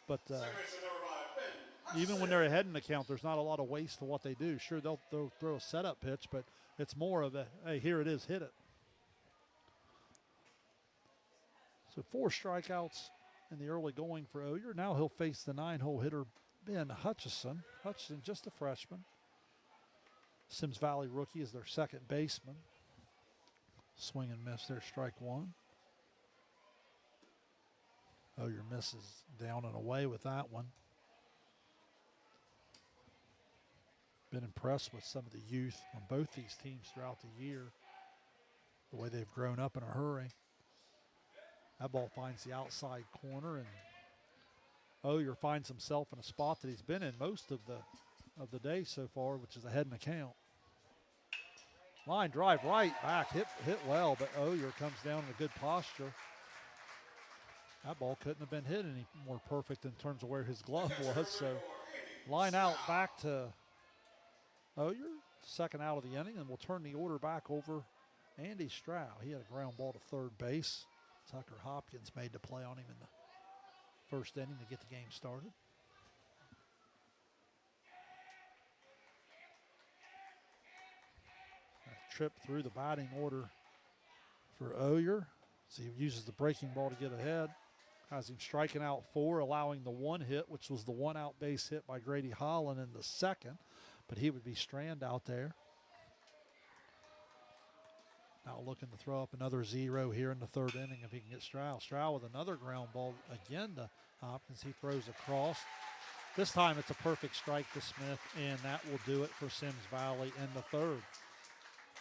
But even when they're ahead in the count, there's not a lot of waste to what they do. Sure, they'll throw a setup pitch, but it's more of a, hey, here it is, hit it. So 4 strikeouts in the early going for Oyer. Now he'll face the 9-hole hitter, Ben Hutchinson. Hutchinson, just a freshman. Symmes Valley rookie is their second baseman. Swing and miss there, strike 1. Oyer misses down and away with that one. Been impressed with some of the youth on both these teams throughout the year, the way they've grown up in a hurry. That ball finds the outside corner, and Oyer finds himself in a spot that he's been in most of the day so far, which is ahead in the count. Line drive right back, hit well, but Oyer comes down in a good posture. That ball couldn't have been hit any more perfect in terms of where his glove was. So line out back to Oyer, second out of the inning, and we'll turn the order back over Andy Stroud. He had a ground ball to third base. Tucker Hopkins made the play on him in the first inning to get the game started. A trip through the batting order for Oyer. So he uses the breaking ball to get ahead. Has him striking out 4, allowing the 1 hit, which was the 1-out base hit by Grady Holland in the second. But he would be strand out there. Now looking to throw up another 0 here in the third inning if he can get Stroud. Stroud with another ground ball again to Hopkins. He throws across. This time it's a perfect strike to Smith, and that will do it for Symmes Valley in the third.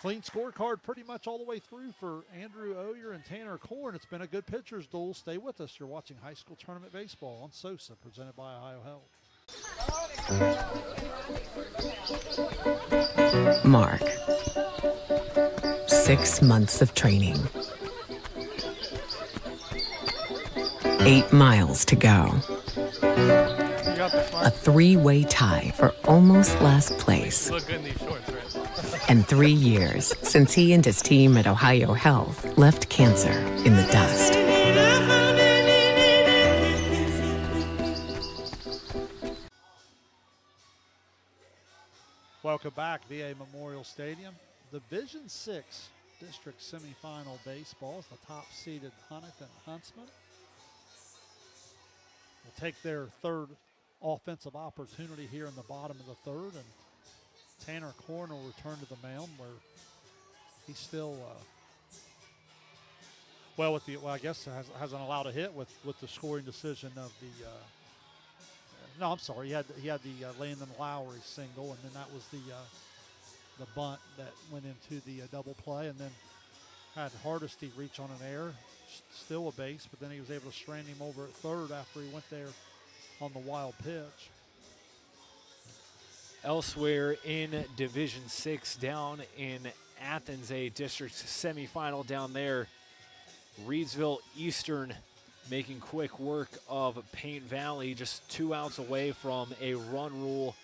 Clean scorecard pretty much all the way through for Andrew Oyer and Tanner Korn. It's been a good pitcher's duel. Stay with us. You're watching high school tournament baseball on SOSA, presented by Ohio Health. Mark. 6 months of training. 8 miles to go. A 3-way tie for almost last place. Look good in these shorts, right? And 3 years since he and his team at Ohio Health left cancer in the dust. Welcome back, VA Memorial Stadium. Division 6 district semifinal baseball is the top-seeded Huntington Huntsmen. Will take their third offensive opportunity here in the bottom of the third, and Tanner Korn will return to the mound where he's still, I guess hasn't allowed a hit with the scoring decision of the. No, I'm sorry. He had the Landon Lowry single, and then that was the bunt that went into the double play, and then had Hardesty reach on an error, still a base, but then he was able to strand him over at third after he went there on the wild pitch. Elsewhere in Division 6, down in Athens, a district semifinal down there, Reedsville Eastern making quick work of Paint Valley, just 2 outs away from a run rule,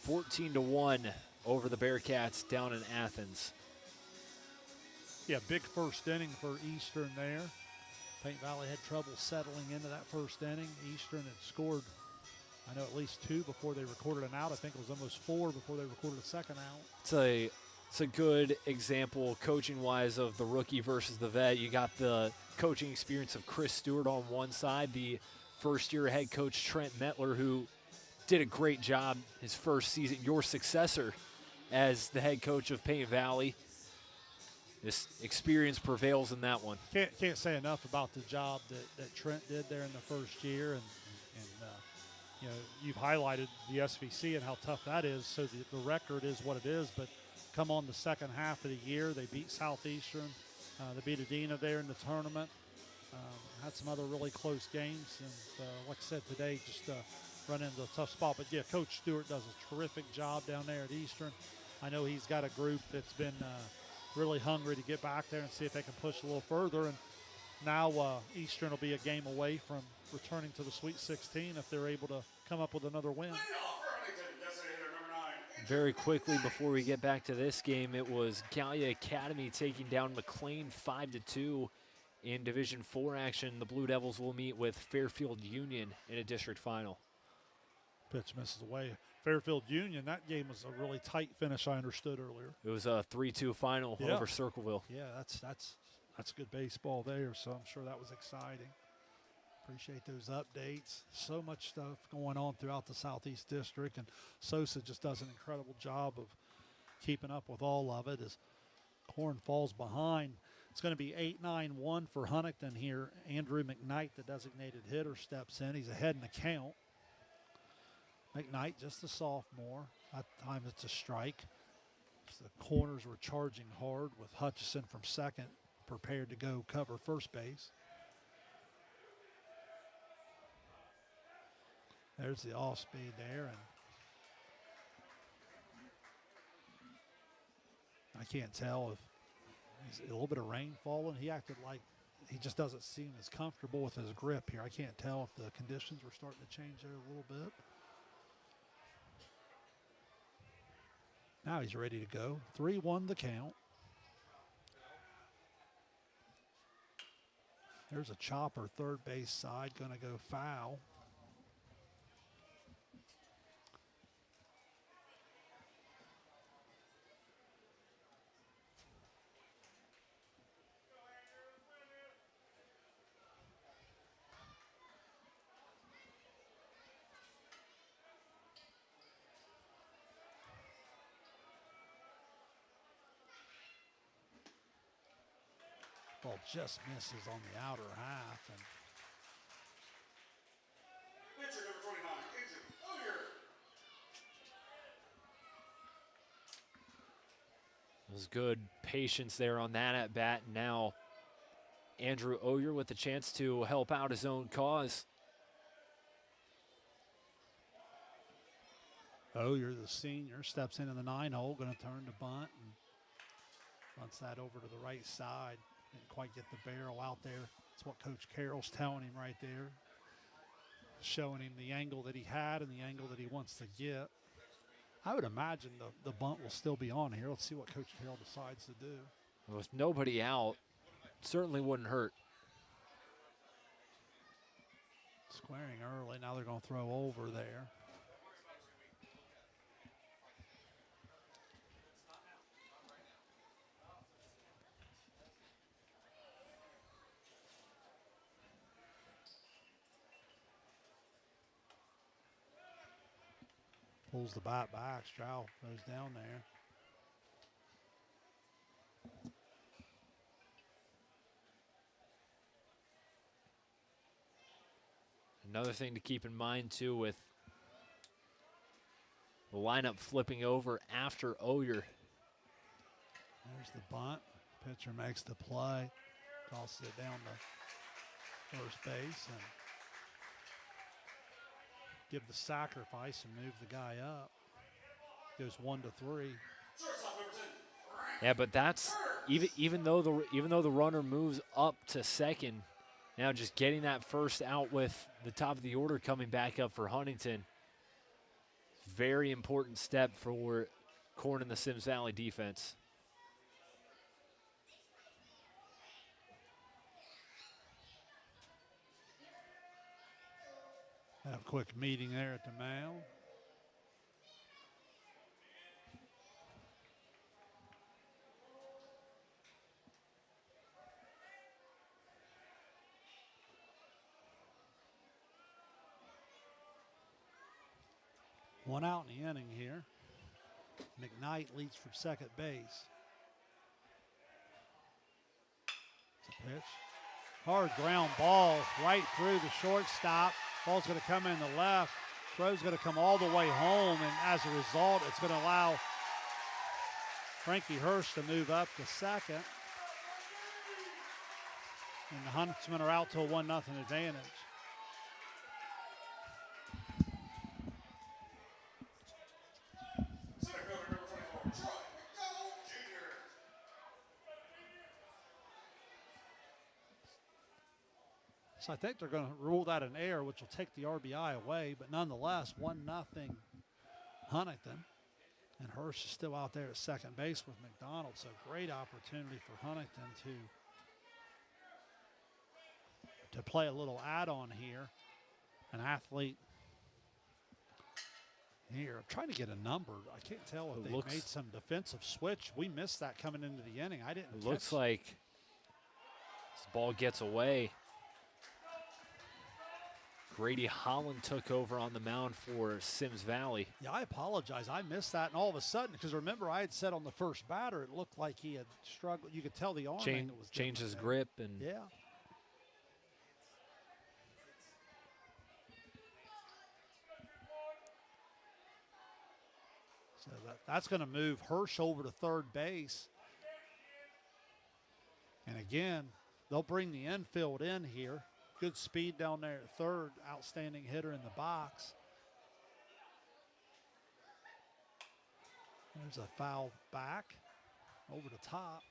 14-1 over the Bearcats down in Athens. Yeah, big first inning for Eastern there. Paint Valley had trouble settling into that first inning. Eastern had scored, I know, at least 2 before they recorded an out. I think it was almost 4 before they recorded a second out. It's a good example, coaching-wise, of the rookie versus the vet. You got the coaching experience of Chris Stewart on one side, the first-year head coach Trent Metler, who did a great job his first season, your successor as the head coach of Paint Valley. This experience prevails in that one. Can't say enough about the job that Trent did there in the first year, and you know, you've highlighted the SVC and how tough that is. So the record is what it is, but come on the second half of the year, they beat Southeastern, they beat Adena there in the tournament. Had some other really close games, and like I said today, just run into a tough spot. But yeah, Coach Stewart does a terrific job down there at Eastern. I know he's got a group that's been really hungry to get back there and see if they can push a little further. And now Eastern will be a game away from returning to the Sweet 16 if they're able to come up with another win. Very quickly before we get back to this game, it was Gallia Academy taking down McLean 5-2 in Division 4 action. The Blue Devils will meet with Fairfield Union in a district final. Pitch misses away. Fairfield Union, that game was a really tight finish, I understood earlier. It was a 3-2 final over Circleville. Yeah, that's good baseball there, so I'm sure that was exciting. Appreciate those updates. So much stuff going on throughout the Southeast District, and SOSA just does an incredible job of keeping up with all of it as Corn falls behind. It's going to be 8-9-1 for Huntington here. Andrew McKnight, the designated hitter, steps in. He's ahead in the count. McKnight, just a sophomore. That time it's a strike. The corners were charging hard with Hutchison from second, prepared to go cover first base. There's the off speed there, and I can't tell if there's a little bit of rain falling. He acted like he just doesn't seem as comfortable with his grip here. I can't tell if the conditions were starting to change there a little bit. Now he's ready to go. 3-1 the count. There's a chopper, third base side, going to go foul. Ball just misses on the outer half. And pitcher number 29, Andrew Oyer. There's good patience there on that at bat. Now Andrew Oyer with the chance to help out his own cause. Oyer, the senior, steps into the 9-hole, going to turn the bunt and bunts that over to the right side. Didn't quite get the barrel out there. That's what Coach Carroll's telling him right there. Showing him the angle that he had and the angle that he wants to get. I would imagine the bunt will still be on here. Let's see what Coach Carroll decides to do. With nobody out, certainly wouldn't hurt. Squaring early. Now they're going to throw over there. Pulls the bat back. Stroud goes down there. Another thing to keep in mind, too, with the lineup flipping over after Oyer. There's the bunt. Pitcher makes the play. Tosses it down to first base and give the sacrifice and move the guy up. Goes 1-3. Yeah, but that's even though the runner moves up to second, Now just getting that first out with the top of the order coming back up for Huntington. Very important step for Corn and the Symmes Valley defense. Have a quick meeting there at the mound. One out in the inning here. McKnight leads from second base. It's a pitch. Hard ground ball right through the shortstop. Ball's going to come in the left. Throw's going to come all the way home, and as a result, it's going to allow Frankie Hurst to move up to second. And the Huntsmen are out to a 1-0 advantage. So I think they're going to rule that an error, which will take the RBI away. But nonetheless, 1-0 Huntington. And Hurst is still out there at second base with McDonald. So great opportunity for Huntington to play a little add-on here. An athlete here. I'm trying to get a number. I can't tell if they made some defensive switch. We missed that coming into the inning. I didn't. It looks like this ball gets away. Grady Holland took over on the mound for Symmes Valley. Yeah, I apologize. I missed that, and all of a sudden, because remember, I had said on the first batter, it looked like he had struggled. You could tell the arm angle was changed his there. grip, and yeah. So that's going to move Hirsch over to third base. And again, they'll bring the infield in here. Good speed down there at third. Outstanding hitter in the box. There's a foul back over the top.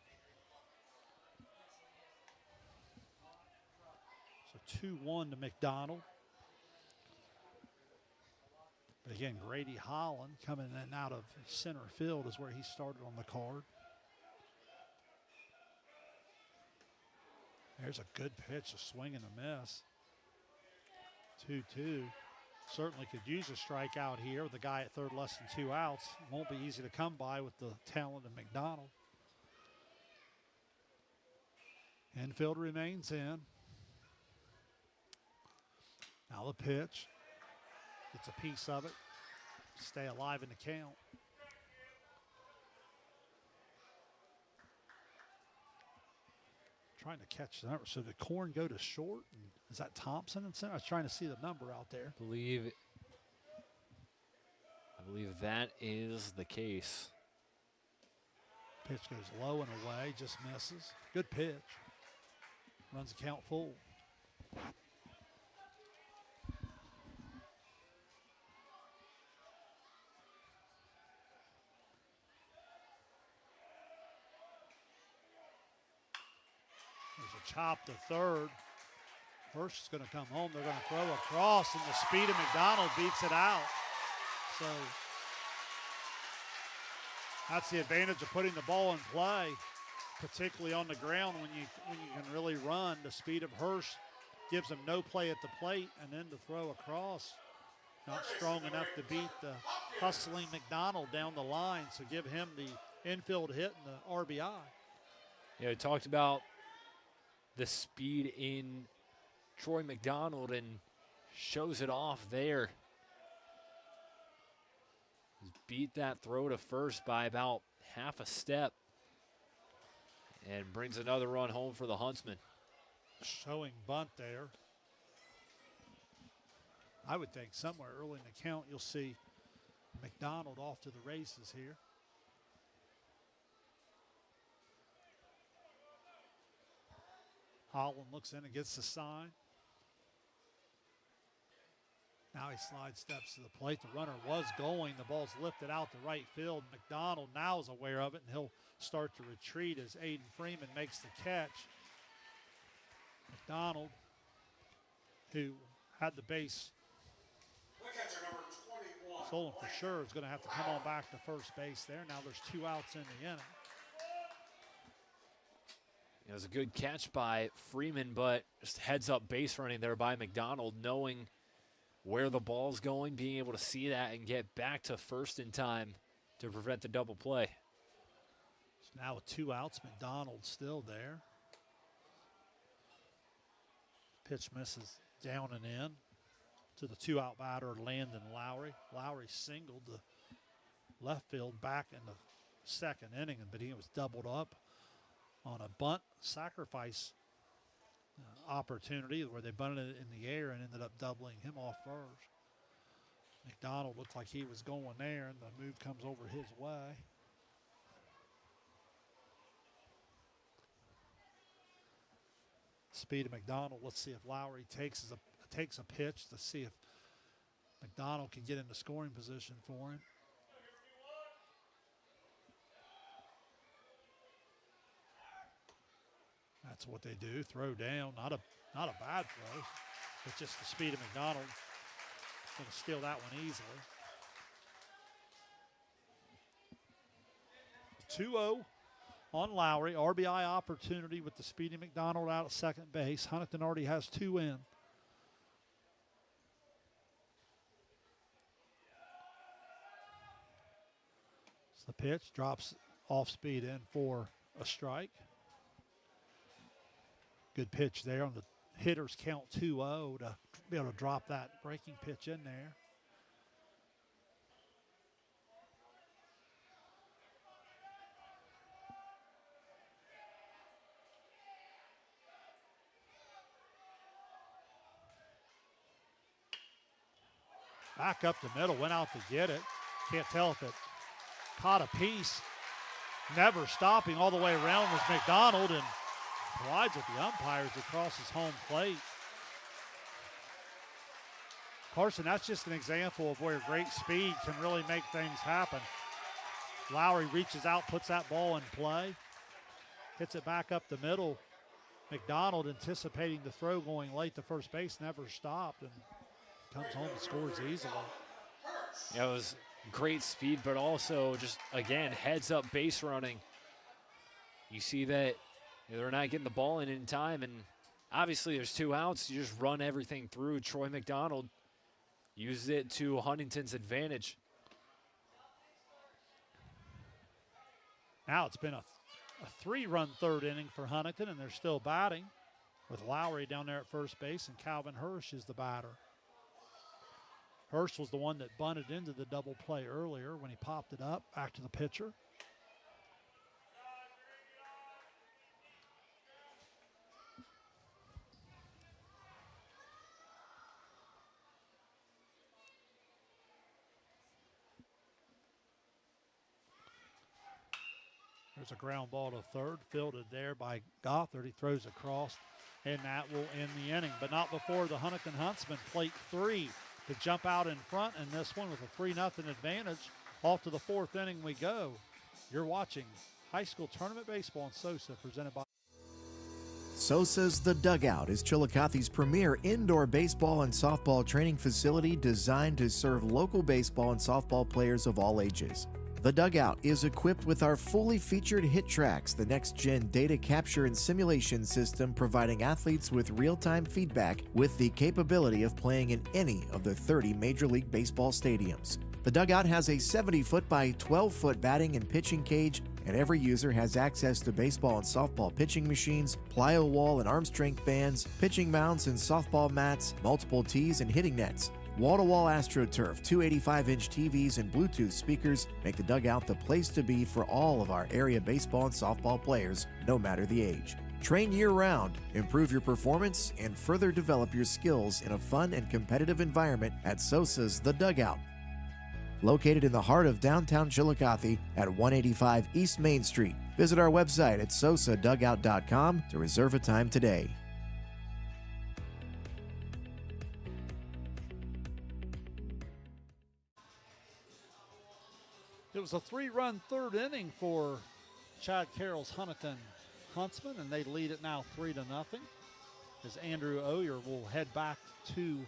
So 2-1 to McDonald. But again, Grady Holland coming in and out of center field is where he started on the card. There's a good pitch, a swing and a miss. 2-2. Certainly could use a strikeout here with a guy at third, less than 2 outs. Won't be easy to come by with the talent of McDonald. Infield remains in. Now the pitch. Gets a piece of it. Stay alive in the count. Trying to catch the number. So did Corn go to short? And is that Thompson in center? I was trying to see the number out there. I believe that is the case. Pitch goes low and away, just misses. Good pitch. Runs the count full. Chop to third. Hirsch is going to come home. They're going to throw across, and the speed of McDonald beats it out. So that's the advantage of putting the ball in play, particularly on the ground when you can really run. The speed of Hirsch gives him no play at the plate, and then to throw across, not strong enough to beat the hustling McDonald down the line. So give him the infield hit and the RBI. Yeah, we talked about the speed in Troy McDonald and shows it off there. He's beat that throw to first by about half a step and brings another run home for the Huntsmen. Showing bunt there. I would think somewhere early in the count you'll see McDonald off to the races here. Holland looks in and gets the sign. Now he slide steps to the plate. The runner was going. The ball's lifted out to right field. McDonald now is aware of it, and he'll start to retreat as Aiden Freeman makes the catch. McDonald who had the base stolen for sure, is going to have to come on back to first base there. Now there's 2 outs in the inning. It was a good catch by Freeman, but just heads up base running there by McDonald, knowing where the ball's going, being able to see that and get back to first in time to prevent the double play. So now with 2 outs, McDonald still there. Pitch misses down and in to the 2-out batter, Landon Lowry. Lowry singled the left field back in the second inning, but he was doubled up on a bunt sacrifice opportunity where they bunted it in the air and ended up doubling him off first. McDonald looked like he was going there, and the move comes over his way. Speed of McDonald. Let's see if Lowry takes a pitch to see if McDonald can get into scoring position for him. That's what they do. Throw down. Not a bad throw. It's just the speed of McDonald. Going to steal that one easily. 2-0 on Lowry. RBI opportunity with the speedy McDonald out at second base. Huntington already has 2 in. So the pitch drops off speed in for a strike. Good pitch there on the hitters count 2-0 to be able to drop that breaking pitch in there. Back up the middle, went out to get it. Can't tell if it caught a piece. Never stopping all the way around was McDonald, and collides with the umpires across his home plate. Carson, that's just an example of where great speed can really make things happen. Lowry reaches out, puts that ball in play, hits it back up the middle. McDonald, anticipating the throw going late to first base, never stopped and comes home and scores easily. Yeah, it was great speed, but also just, again, heads up base running. You see that they're not getting the ball in time, and obviously there's 2 outs. You just run everything through. Troy McDonald uses it to Huntington's advantage. Now it's been a 3-run third inning for Huntington, and they're still batting with Lowry down there at first base, and Calvin Hirsch is the batter. Hirsch was the one that bunted into the double play earlier when he popped it up back to the pitcher. There's a ground ball to third, fielded there by Gothard. He throws across, and that will end the inning, but not before the Huntington Huntsmen plate 3 to jump out in front, and this one with a 3-0 advantage. Off to the 4th inning we go. You're watching high school tournament baseball on SOSA, presented by SOSA's The Dugout is Chillicothe's premier indoor baseball and softball training facility designed to serve local baseball and softball players of all ages. The Dugout is equipped with our fully featured hit tracks, the next-gen data capture and simulation system providing athletes with real-time feedback with the capability of playing in any of the 30 Major League Baseball stadiums. The Dugout has a 70-foot by 12-foot batting and pitching cage, and every user has access to baseball and softball pitching machines, plyo wall and arm strength bands, pitching mounts and softball mats, multiple tees and hitting nets. Wall-to-wall AstroTurf, 285-inch TVs, and Bluetooth speakers make the Dugout the place to be for all of our area baseball and softball players, no matter the age. Train year-round, improve your performance, and further develop your skills in a fun and competitive environment at SOSA's The Dugout. Located in the heart of downtown Chillicothe at 185 East Main Street. Visit our website at sosadugout.com to reserve a time today. It was a 3-run third inning for Chad Carroll's Huntington Huntsmen, and they lead it now 3-0. as Andrew Oyer will head back to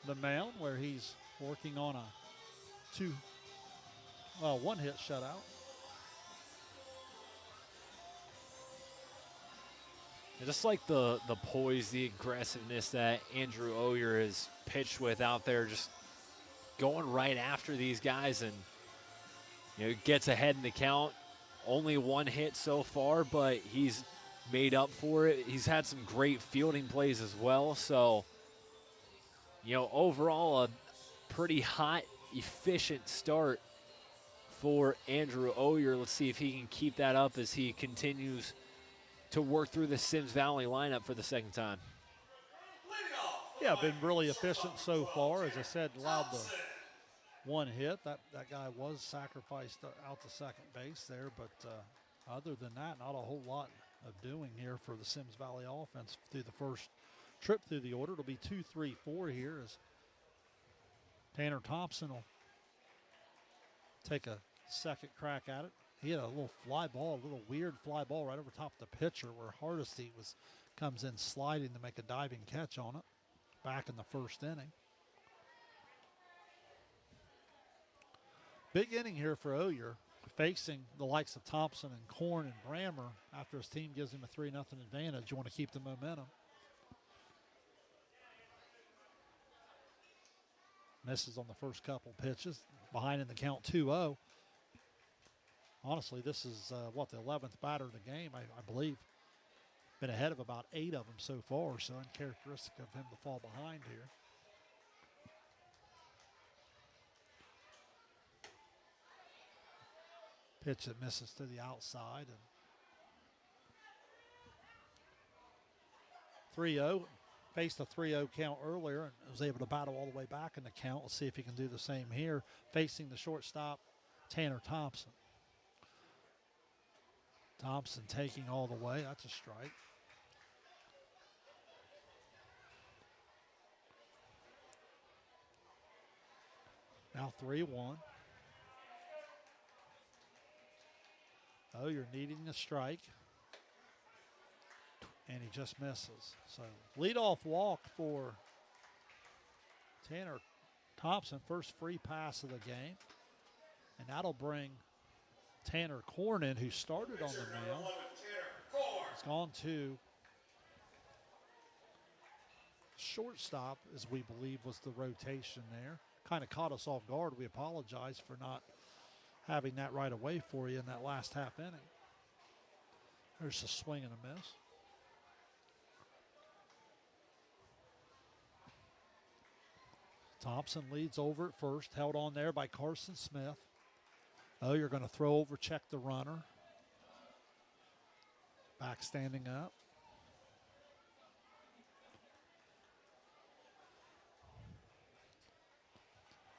the mound where he's working on a one-hit shutout. Just like the poise, the aggressiveness that Andrew Oyer is pitched with out there, just going right after these guys, and gets ahead in the count. Only one hit so far, but he's made up for it. He's had some great fielding plays as well. So, overall a pretty hot, efficient start for Andrew Oyer. Let's see if he can keep that up as he continues to work through the Symmes Valley lineup for the second time. Yeah, been really efficient so far. As I said, allowed the one hit. That guy was sacrificed out to second base there, but other than that, not a whole lot of doing here for the Symmes Valley offense through the first trip through the order. It'll be 2-3-4 here as Tanner Thompson will take a second crack at it. He had a little fly ball, a little weird fly ball right over top of the pitcher where Hardesty comes in sliding to make a diving catch on it back in the first inning. Big inning here for Oyer, facing the likes of Thompson and Korn and Brammer after his team gives him a 3-0 advantage. You want to keep the momentum. Misses on the first couple pitches, behind in the count 2-0. Honestly, this is, the 11th batter of the game, I believe. Been ahead of about 8 of them so far, so uncharacteristic of him to fall behind here. Pitch that misses to the outside. And 3-0. Faced a 3-0 count earlier and was able to battle all the way back in the count. Let's see if he can do the same here, facing the shortstop, Tanner Thompson. Thompson taking all the way. That's a strike. Now 3-1. Oh, you're needing a strike. And he just misses. So leadoff walk for Tanner Thompson. First free pass of the game. And that'll bring Tanner Korn in, who started on the mound. He's gone to shortstop, as we believe was the rotation there. Kind of caught us off guard. We apologize for not having that right away for you in that last half inning. There's a swing and a miss. Thompson leads over at first, held on there by Carson Smith. Oh, you're going to throw over, check the runner. Back standing up.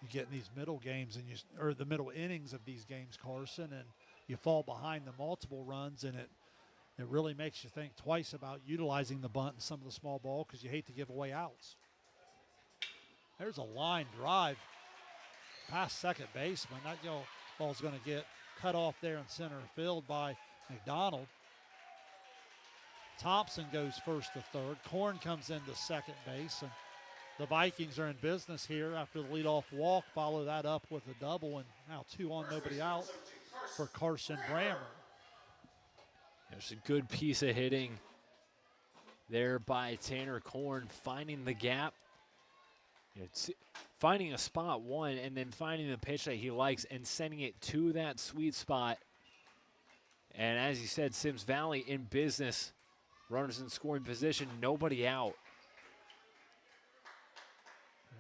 You get in these middle games or the middle innings of these games, Carson, and you fall behind the multiple runs, and it really makes you think twice about utilizing the bunt and some of the small ball because you hate to give away outs. There's a line drive past second baseman. That ball's going to get cut off there in center field by McDonald. Thompson goes first to third. Korn comes into second base, and the Vikings are in business here after the leadoff walk. Follow that up with a double, and now 2 on, nobody out for Carson Brammer. There's a good piece of hitting there by Tanner Korn, finding the gap. Finding a spot, one, and then finding the pitch that he likes and sending it to that sweet spot. And as you said, Symmes Valley in business. Runners in scoring position, nobody out.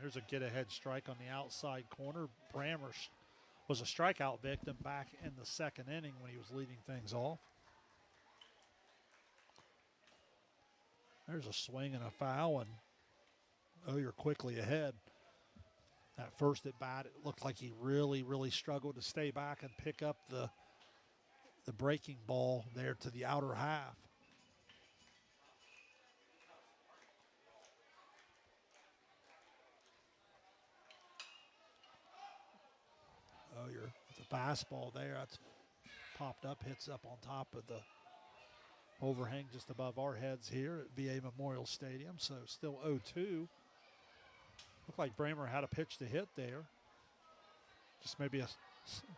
There's a get-ahead strike on the outside corner. Brammer was a strikeout victim back in the second inning when he was leading things off. There's a swing and a foul, and you're quickly ahead. That first at bat, it looked like he really, really struggled to stay back and pick up the breaking ball there to the outer half. You're the fastball there. That's popped up, hits up on top of the overhang just above our heads here at VA Memorial Stadium. So still 0-2. Looked like Bramer had a pitch to hit there. Just maybe a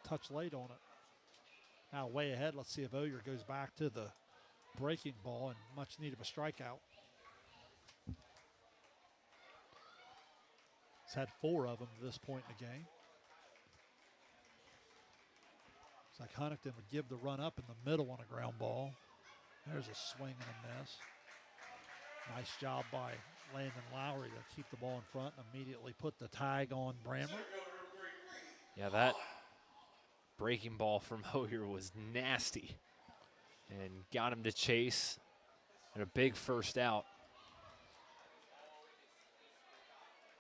touch late on it. Now way ahead. Let's see if Oyer goes back to the breaking ball and much need of a strikeout. He's had 4 of them to this point in the game. It's like Huntington would give the run up in the middle on a ground ball. There's a swing and a miss. Nice job by Landon Lowry to keep the ball in front and immediately put the tag on Brammer. Yeah, that breaking ball from Oyer was nasty and got him to chase and a big first out.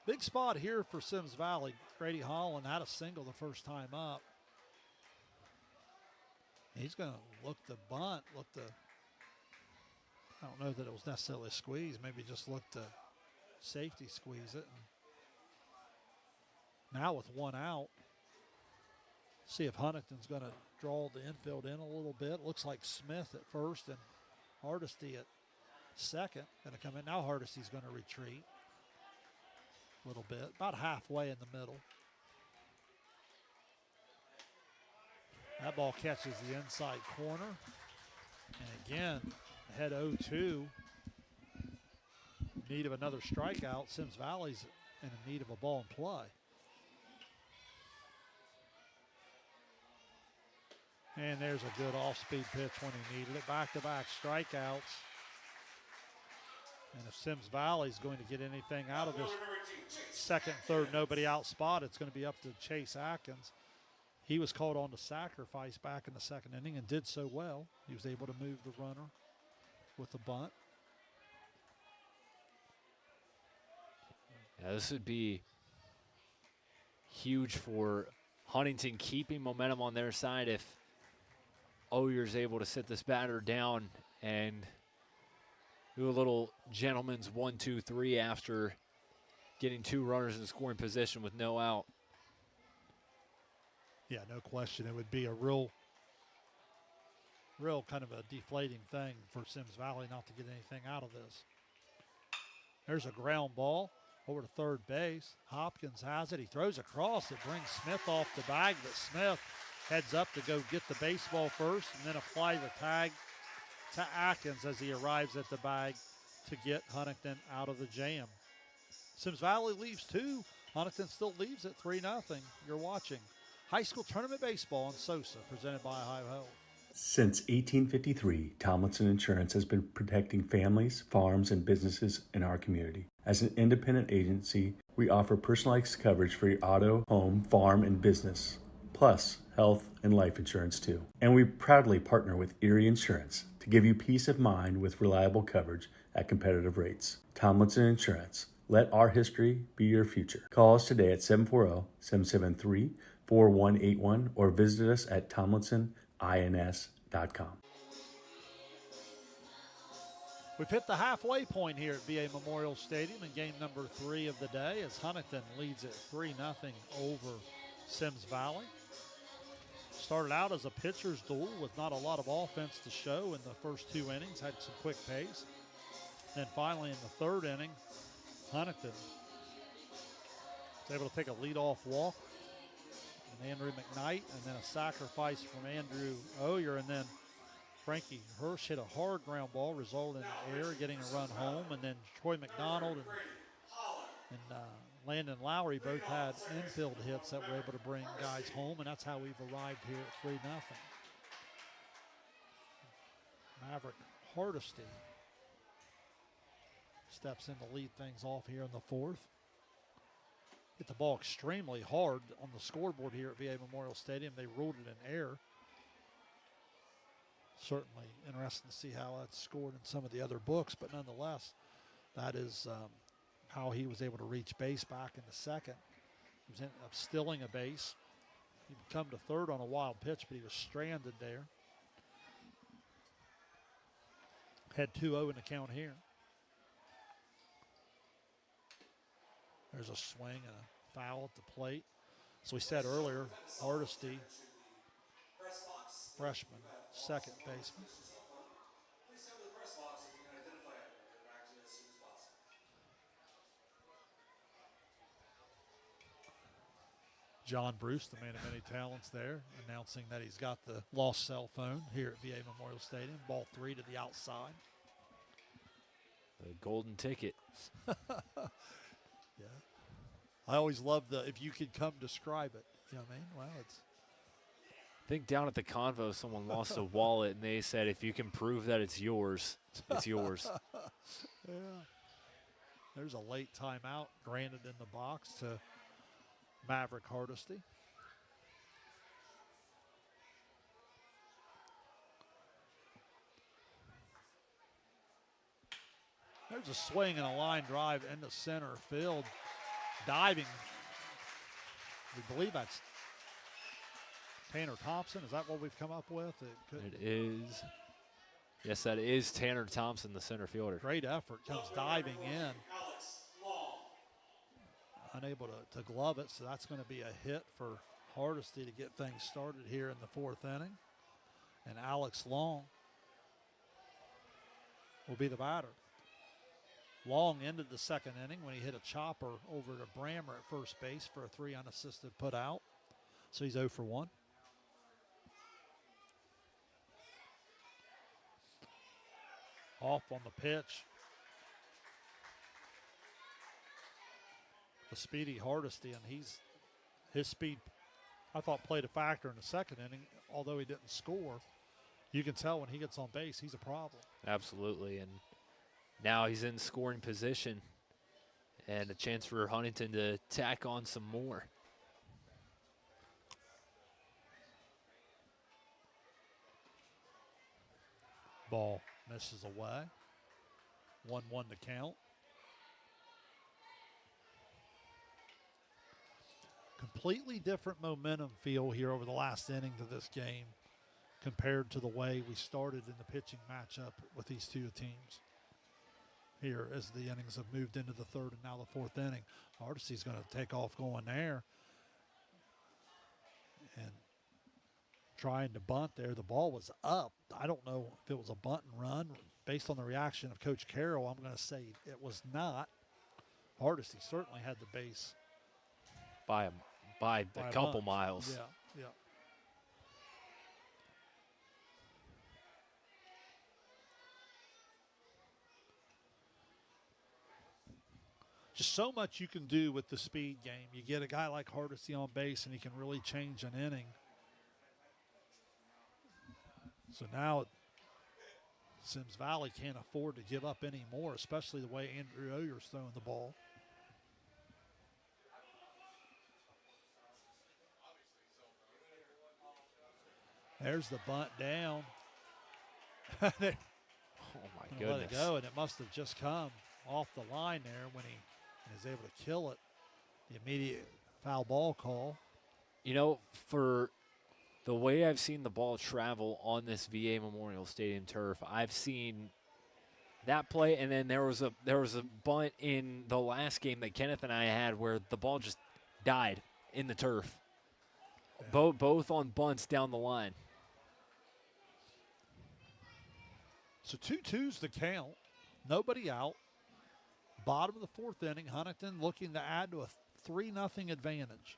Big spot here for Symmes Valley. Grady Holland had a single the first time up. He's going to look the bunt, I don't know that it was necessarily a squeeze, maybe just look to safety squeeze it. And now with 1 out, see if Huntington's going to draw the infield in a little bit. Looks like Smith at first and Hardesty at second. Going to come in. Now Hardesty's going to retreat a little bit, about halfway in the middle. That ball catches the inside corner. And again, ahead 0-2. Need of another strikeout. Symmes Valley's in need of a ball in play. And there's a good off-speed pitch when he needed it. Back-to-back strikeouts. And if Symmes Valley's going to get anything out of this second, third, nobody out spot, it's going to be up to Chase Atkins. He was called on to sacrifice back in the second inning and did so well. He was able to move the runner with the bunt. Yeah, this would be huge for Huntington, keeping momentum on their side if Oyer's able to sit this batter down and do a little gentleman's 1-2-3 after getting 2 runners in scoring position with no out. Yeah, no question. It would be a real kind of a deflating thing for Symmes Valley not to get anything out of this. There's a ground ball over to third base. Hopkins has it. He throws across. It brings Smith off the bag, but Smith heads up to go get the baseball first and then apply the tag to Atkins as he arrives at the bag to get Huntington out of the jam. Symmes Valley leaves 2. Huntington still leaves at 3-0. You're watching High School Tournament Baseball on SOSA, presented by Ohio Health. Since 1853, Tomlinson Insurance has been protecting families, farms, and businesses in our community. As an independent agency, we offer personalized coverage for your auto, home, farm, and business, plus health and life insurance too. And we proudly partner with Erie Insurance to give you peace of mind with reliable coverage at competitive rates. Tomlinson Insurance. Let our history be your future. Call us today at 740-773-4181 or visit us at tomlinsonins.com. We've hit the halfway point here at VA Memorial Stadium in game number 3 of the day as Huntington leads at 3-0 over Symmes Valley. Started out as a pitcher's duel with not a lot of offense to show in the first 2 innings, had some quick pace. Then finally in the 3rd inning, Huntington was able to take a leadoff walk from Andrew McKnight and then a sacrifice from Andrew Oyer, and then Frankie Hirsch hit a hard ground ball, resulted in the error, getting a run home, and then Troy McDonald and Landon Lowry both had infield hits that were able to bring guys home, and that's how we've arrived here at 3-0. Maverick Hardesty steps in to lead things off here in the 4th. Hit the ball extremely hard on the scoreboard here at VA Memorial Stadium. They ruled it an error. Certainly interesting to see how that's scored in some of the other books, but nonetheless, that is how he was able to reach base back in the 2nd. He was up stealing a base. He would come to 3rd on a wild pitch, but he was stranded there. Had 2-0 in the count here. There's a swing and a foul at the plate. As we said earlier, Hardesty, freshman, second baseman. John Bruce, the man of many talents there, announcing that he's got the lost cell phone here at VA Memorial Stadium. Ball 3 to the outside. The golden ticket. Yeah. I always love if you could come describe it. You know what I mean? Well, it's. I think down at the Convo, someone lost a wallet, and they said, if you can prove that it's yours, it's yours. Yeah. There's a late timeout granted in the box to Maverick Hardesty. There's a swing and a line drive into center field. Diving. We believe that's Tanner Thompson. Is that what we've come up with? It is. Yes, that is Tanner Thompson, the center fielder. Great effort. Comes diving in. Unable to glove it, so that's going to be a hit for Hardesty to get things started here in the 4th inning. And Alex Long will be the batter. Long ended the 2nd inning when he hit a chopper over to Brammer at first base for a 3 unassisted put out. So he's 0 for 1. Off on the pitch. The speedy Hardesty, and his speed, I thought, played a factor in the 2nd inning, although he didn't score. You can tell when he gets on base, he's a problem. Absolutely, and now he's in scoring position and a chance for Huntington to tack on some more. Ball misses away. 1-1 to count. Completely different momentum feel here over the last inning to this game compared to the way we started in the pitching matchup with these two teams. Here as the innings have moved into the 3rd and now the 4th inning. Hardesty's going to take off going there and trying to bunt there. The ball was up. I don't know if it was a bunt and run. Based on the reaction of Coach Carroll, I'm going to say it was not. Hardesty certainly had the base. By a couple miles. Yeah. Just so much you can do with the speed game. You get a guy like Hardesty on base, and he can really change an inning. So now Symmes Valley can't afford to give up any more, especially the way Andrew Oyer's throwing the ball. There's the bunt down. Oh, my goodness. Let it go, and it must have just come off the line there when he is able to kill it. The immediate foul ball call. You know, for the way I've seen the ball travel on this VA Memorial Stadium turf, I've seen that play, and then there was a bunt in the last game that Kenneth and I had where the ball just died in the turf. Yeah. Both on bunts down the line. So 2-2's the count. Nobody out. Bottom of the 4th inning. Huntington looking to add to a 3-0 advantage.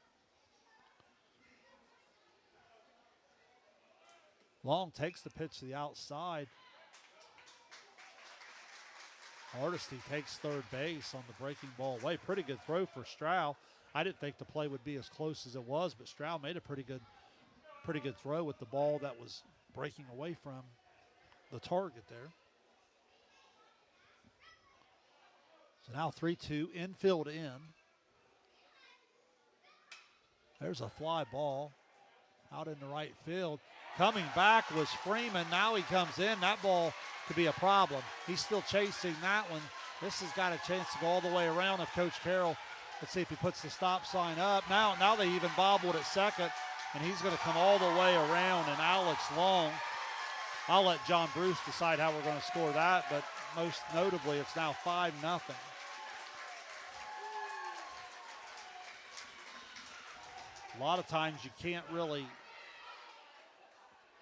Long takes the pitch to the outside. Hardesty takes 3rd base on the breaking ball away. Pretty good throw for Stroud. I didn't think the play would be as close as it was, but Stroud made a pretty good throw with the ball that was breaking away from the target there. So now 3-2, infield in. There's a fly ball out in the right field. Coming back was Freeman. Now he comes in. That ball could be a problem. He's still chasing that one. This has got a chance to go all the way around if Coach Carroll, let's see if he puts the stop sign up. Now they even bobbled at second, and he's going to come all the way around, and Alex Long. I'll let John Bruce decide how we're going to score that, but most notably it's now 5-0. A lot of times you can't really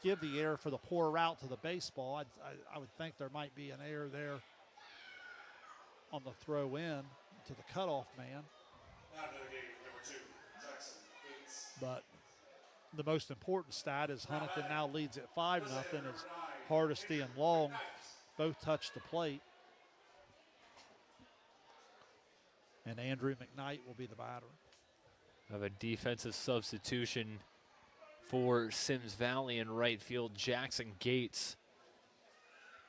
give the error for the poor route to the baseball. I would think there might be an error there on the throw in to the cutoff man. Now to the game, number 2, Jackson Bates. But the most important stat is Huntington now leads at 5-0 as Hardesty and Long both touch the plate. And Andrew McKnight will be the batter. Of a defensive substitution for Symmes Valley in right field. Jackson Gates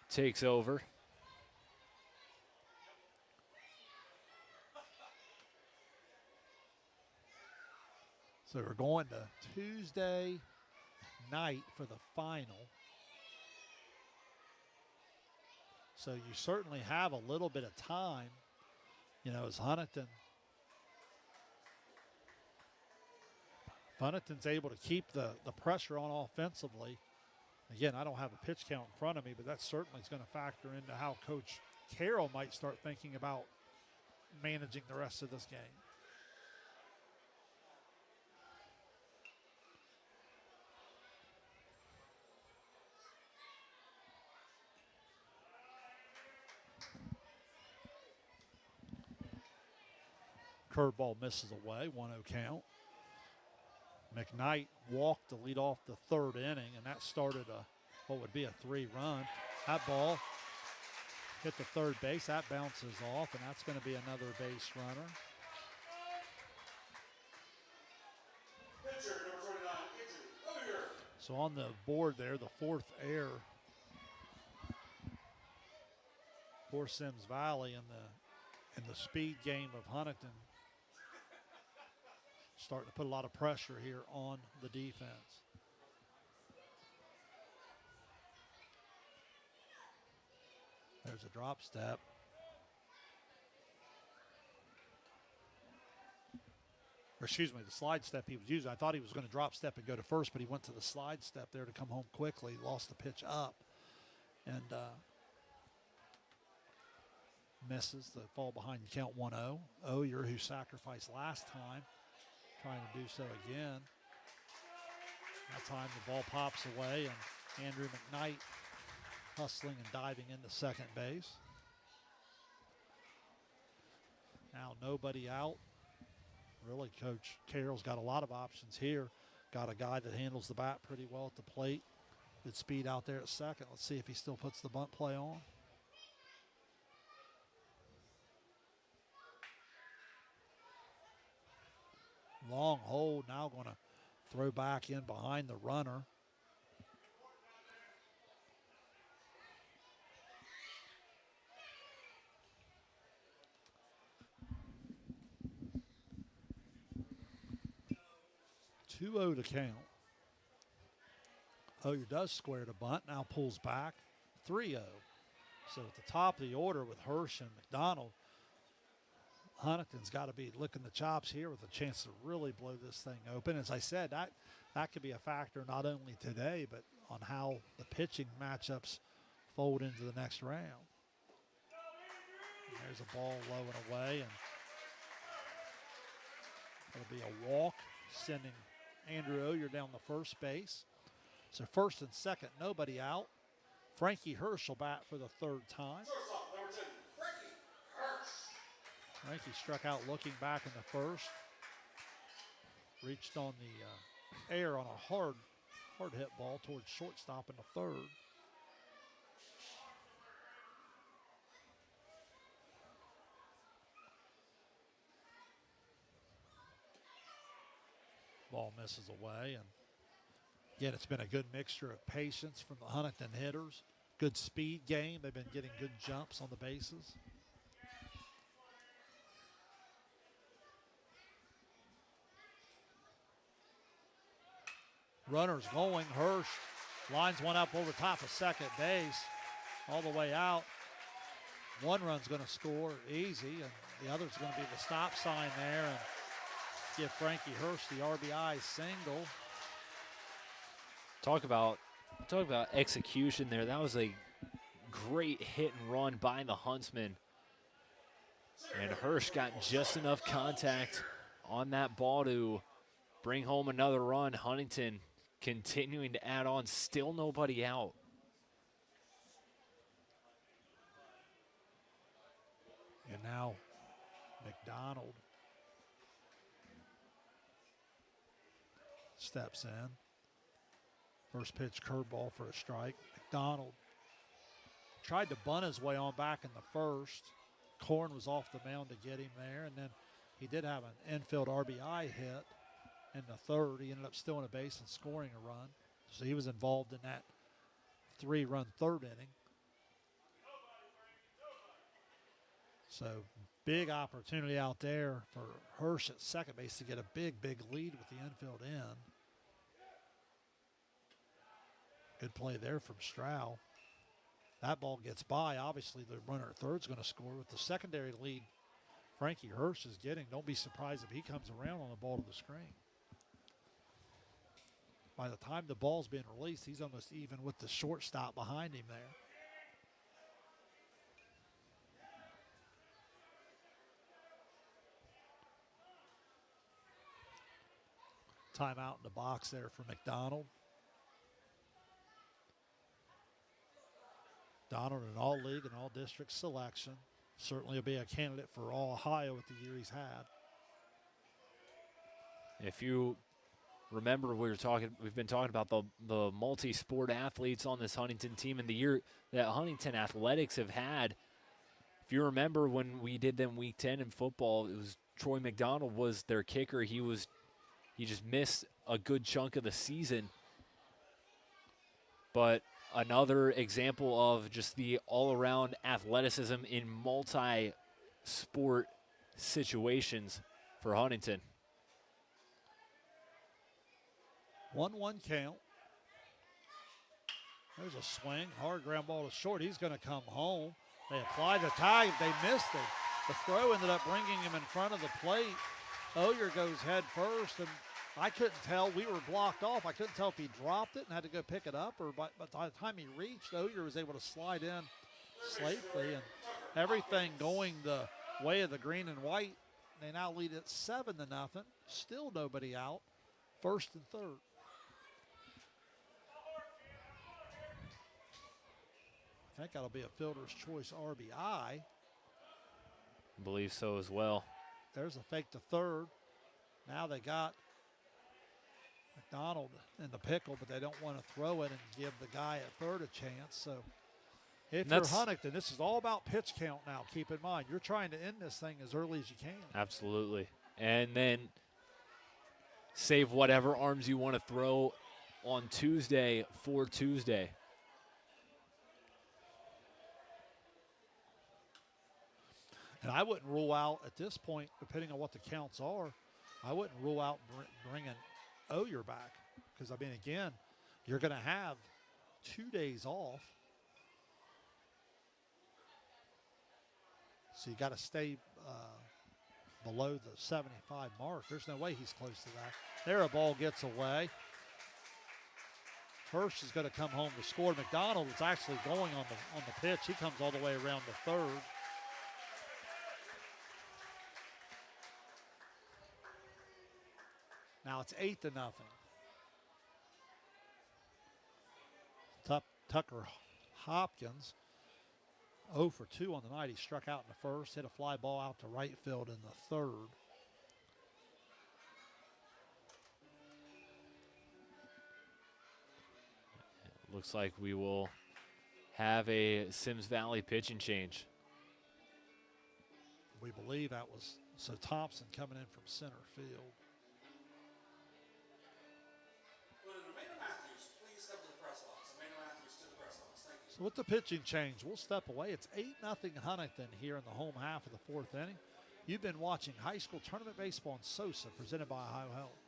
takes over. So we're going to Tuesday night for the final. So you certainly have a little bit of time, as Huntington's able to keep the pressure on offensively. Again, I don't have a pitch count in front of me, but that certainly is going to factor into how Coach Carroll might start thinking about managing the rest of this game. Curveball misses away, 1-0 count. McKnight walked to lead off the third inning, and that started what would be a 3-run. That ball hit the third base. That bounces off, and that's going to be another base runner. Pitcher number 29, Andrew, over here. So on the board there, the fourth error for Symmes Valley in the speed game of Huntington. Starting to put a lot of pressure here on the defense. There's a drop step. Or excuse me, the slide step he was using. I thought he was going to drop step and go to first, but he went to the slide step there to come home quickly. Lost the pitch up. And misses the fall behind count 1-0. Oyer, who sacrificed last time, trying to do so again. That time the ball pops away, and Andrew McKnight hustling and diving into second base. Now nobody out. Really, Coach Carroll's got a lot of options here. Got a guy that handles the bat pretty well at the plate. Good speed out there at second. Let's see if he still puts the bunt play on. Long hold, now going to throw back in behind the runner. Two-0 to count. Oyer does square to bunt, now pulls back. 3-0. So at the top of the order with Hirsch and McDonald, Huntington's got to be licking the chops here with a chance to really blow this thing open. As I said, that could be a factor not only today, but on how the pitching matchups fold into the next round. And there's a ball low and away, and it'll be a walk, sending Andrew Oyer down the first base. So first and second, nobody out. Frankie Hirsch will bat for the third time. Shortstop number 10, Frankie Hirsch. Frankie struck out looking back in the first. Reached on the air on a hard hit ball towards shortstop in the third. Ball misses away, and again, it's been a good mixture of patience from the Huntington hitters. Good speed game. They've been getting good jumps on the bases. Runners going. Hirsch lines one up over top of second base, all the way out. One run's going to score easy, and the other's going to be the stop sign there and give Frankie Hirsch the RBI single. Talk about execution there. That was a great hit and run by the Huntsmen. And Hirsch got just enough contact on that ball to bring home another run. Huntington continuing to add on, still nobody out. And now McDonald steps in. First pitch curveball for a strike. McDonald tried to bunt his way on back in the first. Korn was off the mound to get him there, and then he did have an infield RBI hit in the third. He ended up stealing a base and scoring a run. So he was involved in that 3-run third inning. So big opportunity out there for Hirsch at second base to get a big lead with the infield in. Good play there from Stroud. That ball gets by. Obviously, the runner at third's going to score with the secondary lead Frankie Hirsch is getting. Don't be surprised if he comes around on the ball to the screen. By the time the ball's being released, he's almost even with the shortstop behind him there. Timeout in the box there for McDonald. Donald an all-league and all-district selection. Certainly will be a candidate for All-Ohio with the year he's had. If you remember, we've been talking about the multi-sport athletes on this Huntington team and the year that Huntington athletics have had. If you remember when we did them week 10 in football, it was Troy McDonald was their kicker. He just missed a good chunk of the season. But another example of just the all-around athleticism in multi-sport situations for Huntington. 1-1 count. There's a swing, hard ground ball to short. He's going to come home. They apply the tag. They missed it. The throw ended up bringing him in front of the plate. Oyer goes head first, and I couldn't tell. We were blocked off. I couldn't tell if he dropped it and had to go pick it up, or by the time he reached, Oyer was able to slide in safely, and everything going the way of the green and white. They now lead at 7-0. Still nobody out. First and third. I think that'll be a fielder's choice RBI. I believe so as well. There's a fake to third. Now they got McDonald in the pickle, but they don't want to throw it and give the guy at third a chance. So if you're Huntington, this is all about pitch count now. Keep in mind, you're trying to end this thing as early as you can. Absolutely. And then save whatever arms you want to throw on Tuesday for Tuesday. And I wouldn't rule out at this point, depending on what the counts are, I wouldn't rule out bringing Oyer back. Because, I mean, again, you're going to have 2 days off. So you got to stay below the 75 mark. There's no way he's close to that. There a ball gets away. Hirsch is going to come home to score. McDonald is actually going on the pitch. He comes all the way around the third. Now it's 8-0. Tucker Hopkins, 0 for 2 on the night. He struck out in the first, hit a fly ball out to right field in the third. Looks like we will have a Symmes Valley pitching change. We believe that was Thompson coming in from center field. So with the pitching change, we'll step away. It's 8-0 Huntington here in the home half of the fourth inning. You've been watching high school tournament baseball on SOSA, presented by Ohio Health.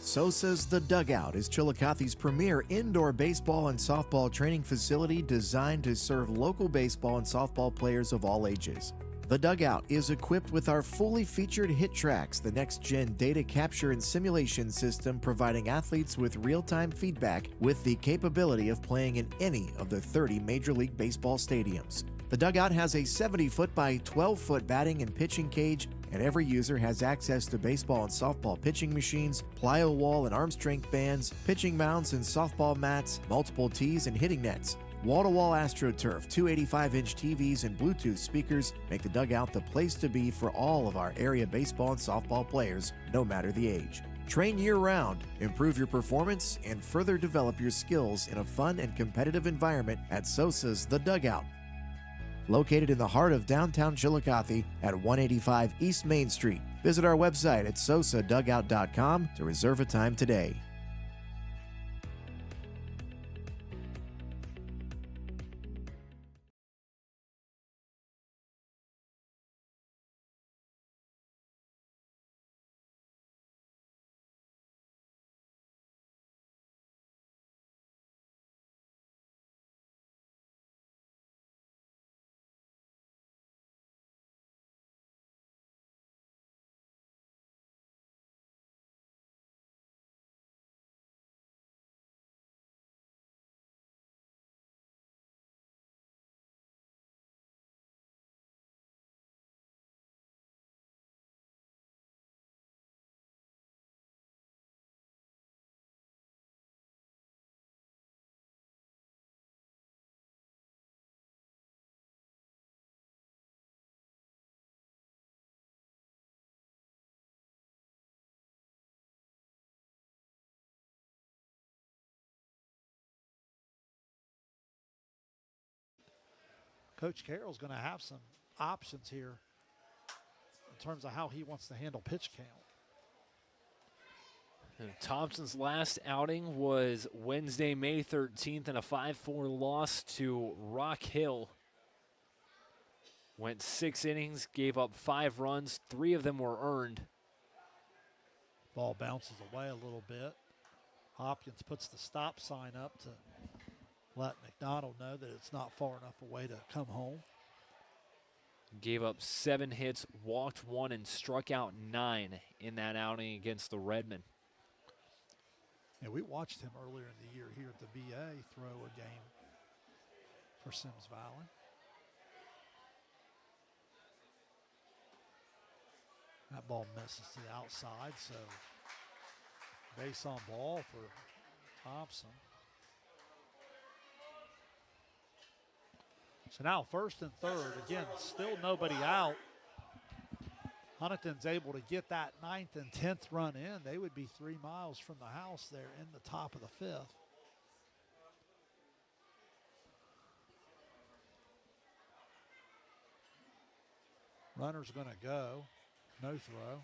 SOSA's The Dugout is Chillicothe's premier indoor baseball and softball training facility designed to serve local baseball and softball players of all ages. The Dugout is equipped with our fully featured hit tracks, the next-gen data capture and simulation system providing athletes with real-time feedback with the capability of playing in any of the 30 Major League Baseball stadiums. The Dugout has a 70-foot by 12-foot batting and pitching cage, and every user has access to baseball and softball pitching machines, plyo wall and arm strength bands, pitching mounts and softball mats, multiple tees and hitting nets. Wall-to-wall AstroTurf, 285-inch TVs, and Bluetooth speakers make the Dugout the place to be for all of our area baseball and softball players, no matter the age. Train year-round, improve your performance, and further develop your skills in a fun and competitive environment at SOSA's The Dugout. Located in the heart of downtown Chillicothe at 185 East Main Street. Visit our website at sosadugout.com to reserve a time today. Coach Carroll's going to have some options here in terms of how he wants to handle pitch count. And Thompson's last outing was Wednesday, May 13th, in a 5-4 loss to Rock Hill. Went 6 innings, gave up 5 runs. 3 of them were earned. Ball bounces away a little bit. Hopkins puts the stop sign up to let McDonald know that it's not far enough away to come home. Gave up 7 hits, walked 1, and struck out 9 in that outing against the Redmen. Yeah, we watched him earlier in the year here at the VA throw a game for Symmes Valley. That ball misses to the outside, so base on ball for Thompson. So now 1st and 3rd, again, still nobody out. Huntington's able to get that 9th and 10th run in. They would be 3 miles from the house there in the top of the 5th. Runner's going to go. No throw.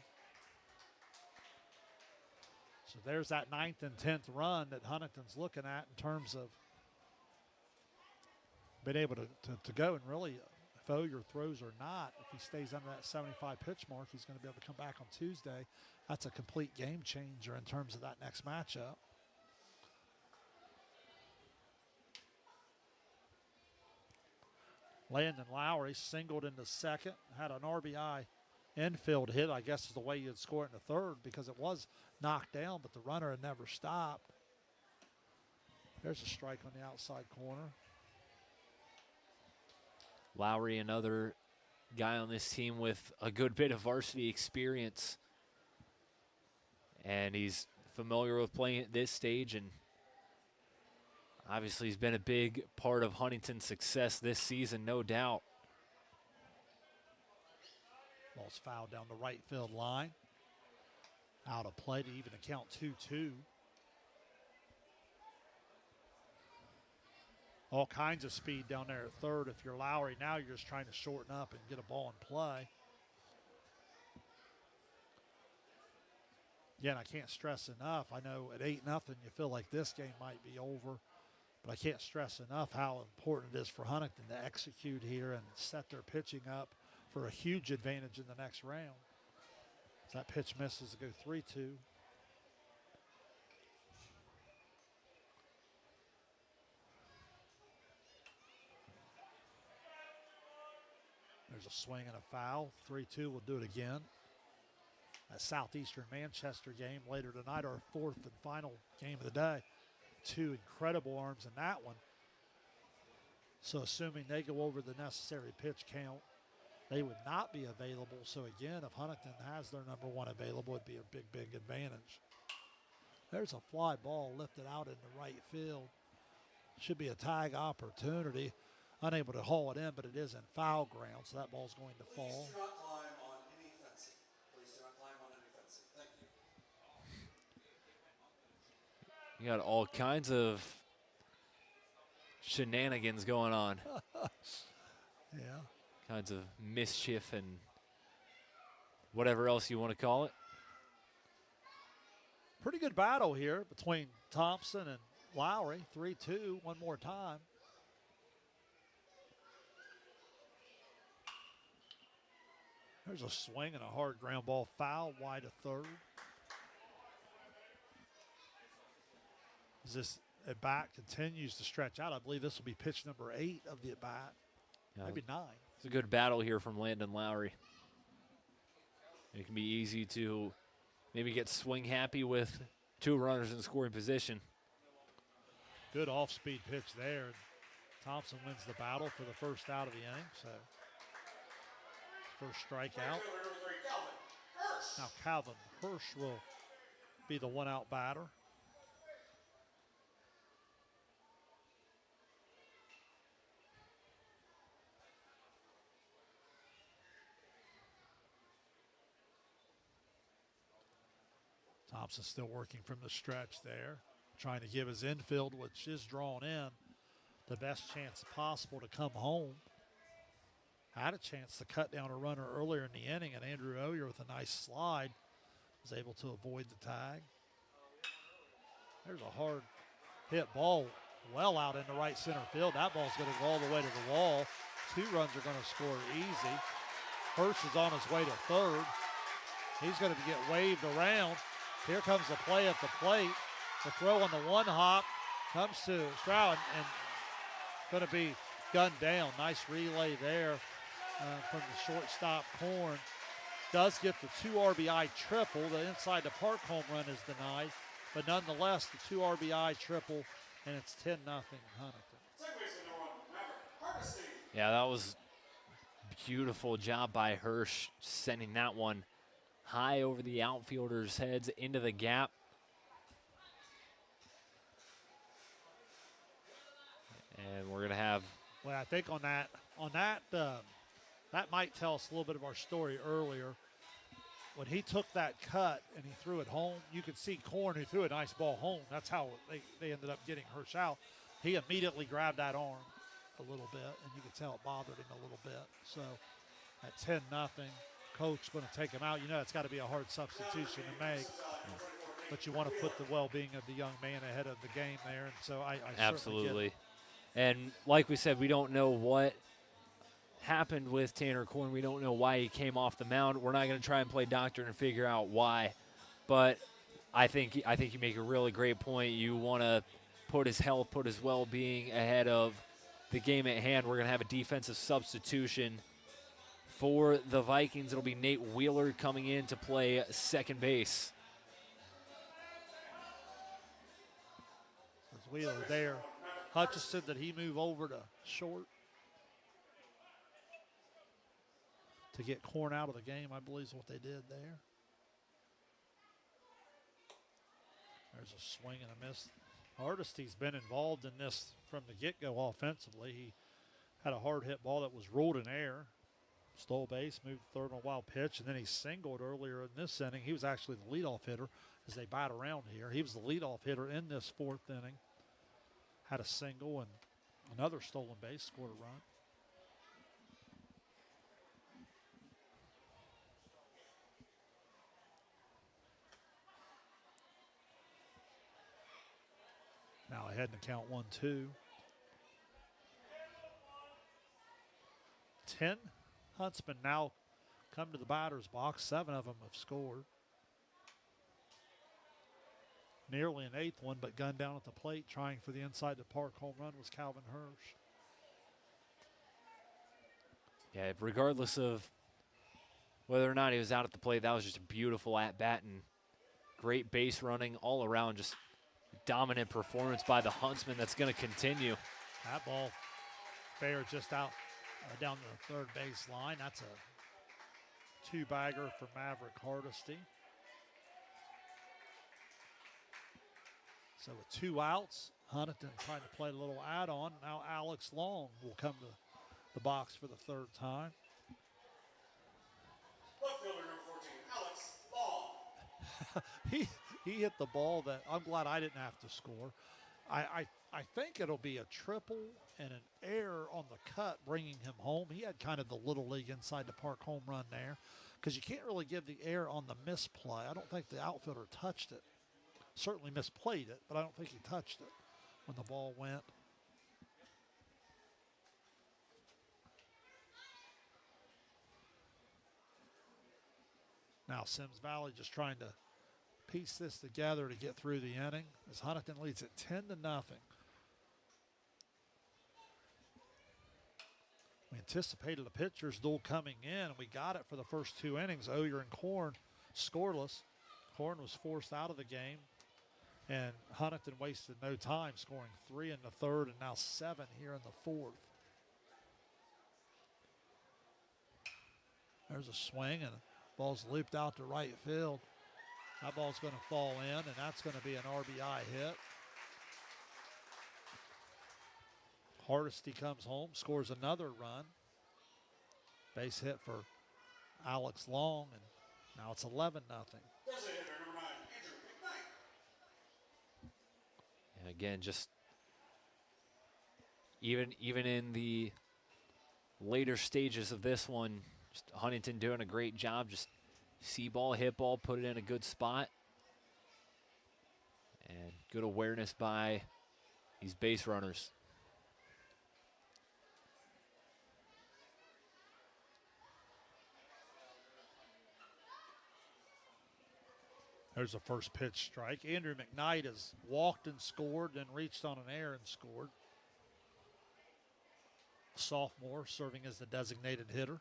So there's that 9th and 10th run that Huntington's looking at in terms of being able to go, and really, if Oyer throws or not, if he stays under that 75 pitch mark, he's going to be able to come back on Tuesday. That's a complete game changer in terms of that next matchup. Landon Lowry singled into second, had an RBI infield hit, I guess is the way you'd score it in the 3rd, because it was knocked down, but the runner had never stopped. There's a strike on the outside corner. Lowry, another guy on this team with a good bit of varsity experience. And he's familiar with playing at this stage, and obviously he's been a big part of Huntington's success this season, no doubt. Ball's fouled down the right field line. Out of play to even account 2-2. All kinds of speed down there at 3rd. If you're Lowry now, you're just trying to shorten up and get a ball in play. Again, I can't stress enough. I know at 8-0, you feel like this game might be over, but I can't stress enough how important it is for Huntington to execute here and set their pitching up for a huge advantage in the next round. As that pitch misses to go 3-2. There's a swing and a foul. 3-2, we'll do it again. That Southeastern Manchester game later tonight, our 4th and final game of the day. 2 incredible arms in that one. So assuming they go over the necessary pitch count, they would not be available. So again, if Huntington has their number 1 available, it'd be a big, big advantage. There's a fly ball lifted out in the right field. Should be a tag opportunity. Unable to haul it in, but it is in foul ground, so that ball's going to fall. Please do not climb on any fencing. Please do not climb on any fencing. Thank you. You got all kinds of shenanigans going on. Yeah. Kinds of mischief and whatever else you want to call it. Pretty good battle here between Thompson and Lowry. 3-2, one more time. There's a swing and a hard ground ball foul, wide of third. As this at bat continues to stretch out, I believe this will be pitch number 8 of the at bat, maybe 9. It's a good battle here from Landon Lowry. It can be easy to maybe get swing happy with 2 runners in scoring position. Good off-speed pitch there. Thompson wins the battle for the first out of the inning. So first strikeout. Now Calvin Hirsch will be the one-out batter. Thompson still working from the stretch there, trying to give his infield, which is drawn in, the best chance possible to come home. Had a chance to cut down a runner earlier in the inning, and Andrew Oyer with a nice slide was able to avoid the tag. There's a hard hit ball well out into right center field. That ball's going to go all the way to the wall. 2 runs are going to score easy. Hirsch is on his way to third. He's going to get waved around. Here comes the play at the plate. The throw on the one hop comes to Stroud and going to be gunned down. Nice relay there from the shortstop Korn. Does get the 2 RBI triple. The inside the park home run is denied, but nonetheless the 2 RBI triple, and it's 10-0 Huntington. Yeah, that was beautiful job by Hirsch, sending that one high over the outfielders' heads into the gap. And we're going to have... Well, I think on that might tell us a little bit of our story earlier. When he took that cut and he threw it home, you could see Korn, who threw a nice ball home. That's how they ended up getting Hirsch out. He immediately grabbed that arm a little bit, and you could tell it bothered him a little bit. So at 10-0, coach going to take him out. You know it's got to be a hard substitution to make, but you want to put the well-being of the young man ahead of the game there, and so I absolutely get it. And like we said, we don't know what happened with Tanner Korn. We don't know why he came off the mound. We're not going to try and play doctor and figure out why, but I think you make a really great point. You want to put his health, put his well-being ahead of the game at hand. We're going to have a defensive substitution for the Vikings. It'll be Nate Wheeler coming in to play second base. There's Wheeler there. Hutchison, did he move over to short to get Korn out of the game? I believe is what they did there. There's a swing and a miss. Hardesty's been involved in this from the get-go offensively. He had a hard hit ball that was ruled in air. Stole base, moved third on a wild pitch, and then he singled earlier in this inning. He was actually the leadoff hitter as they bat around here. He was the leadoff hitter in this 4th inning. Had a single and another stolen base, scored a run. Now ahead in the count 1-2. 10 Huntsmen now come to the batter's box. 7 of them have scored. Nearly an 8th one, but gunned down at the plate, trying for the inside the park home run was Calvin Hirsch. Yeah, regardless of whether or not he was out at the plate, that was just a beautiful at-bat and great base running all around. Just dominant performance by the Huntsmen that's going to continue. That ball fair just out down the third base line. That's a 2-bagger for Maverick Hardesty. So with 2 outs, Huntington trying to play a little add-on. Now Alex Long will come to the box for the 3rd time. Left fielder number 14, Alex Long. he hit the ball that I'm glad I didn't have to score. I think it'll be a triple and an error on the cut bringing him home. He had kind of the Little League inside the park home run there because you can't really give the error on the misplay. I don't think the outfielder touched it. Certainly misplayed it, but I don't think he touched it when the ball went. Now Symmes Valley just trying to piece this together to get through the inning as Huntington leads it 10-0. We anticipated a pitcher's duel coming in, and we got it for the first 2 innings. Oyer and Korn scoreless. Korn was forced out of the game, and Huntington wasted no time, scoring 3 in the third and now 7 here in the fourth. There's a swing, and the ball's looped out to right field. That ball's going to fall in, and that's going to be an RBI hit. Hardesty comes home, scores another run. Base hit for Alex Long, and now it's 11-0. And again, just even in the later stages of this one, just Huntington doing a great job. Just see ball, hit ball, put it in a good spot. And good awareness by these base runners. There's a first pitch strike. Andrew McKnight has walked and scored, then reached on an error and scored. Sophomore serving as the designated hitter.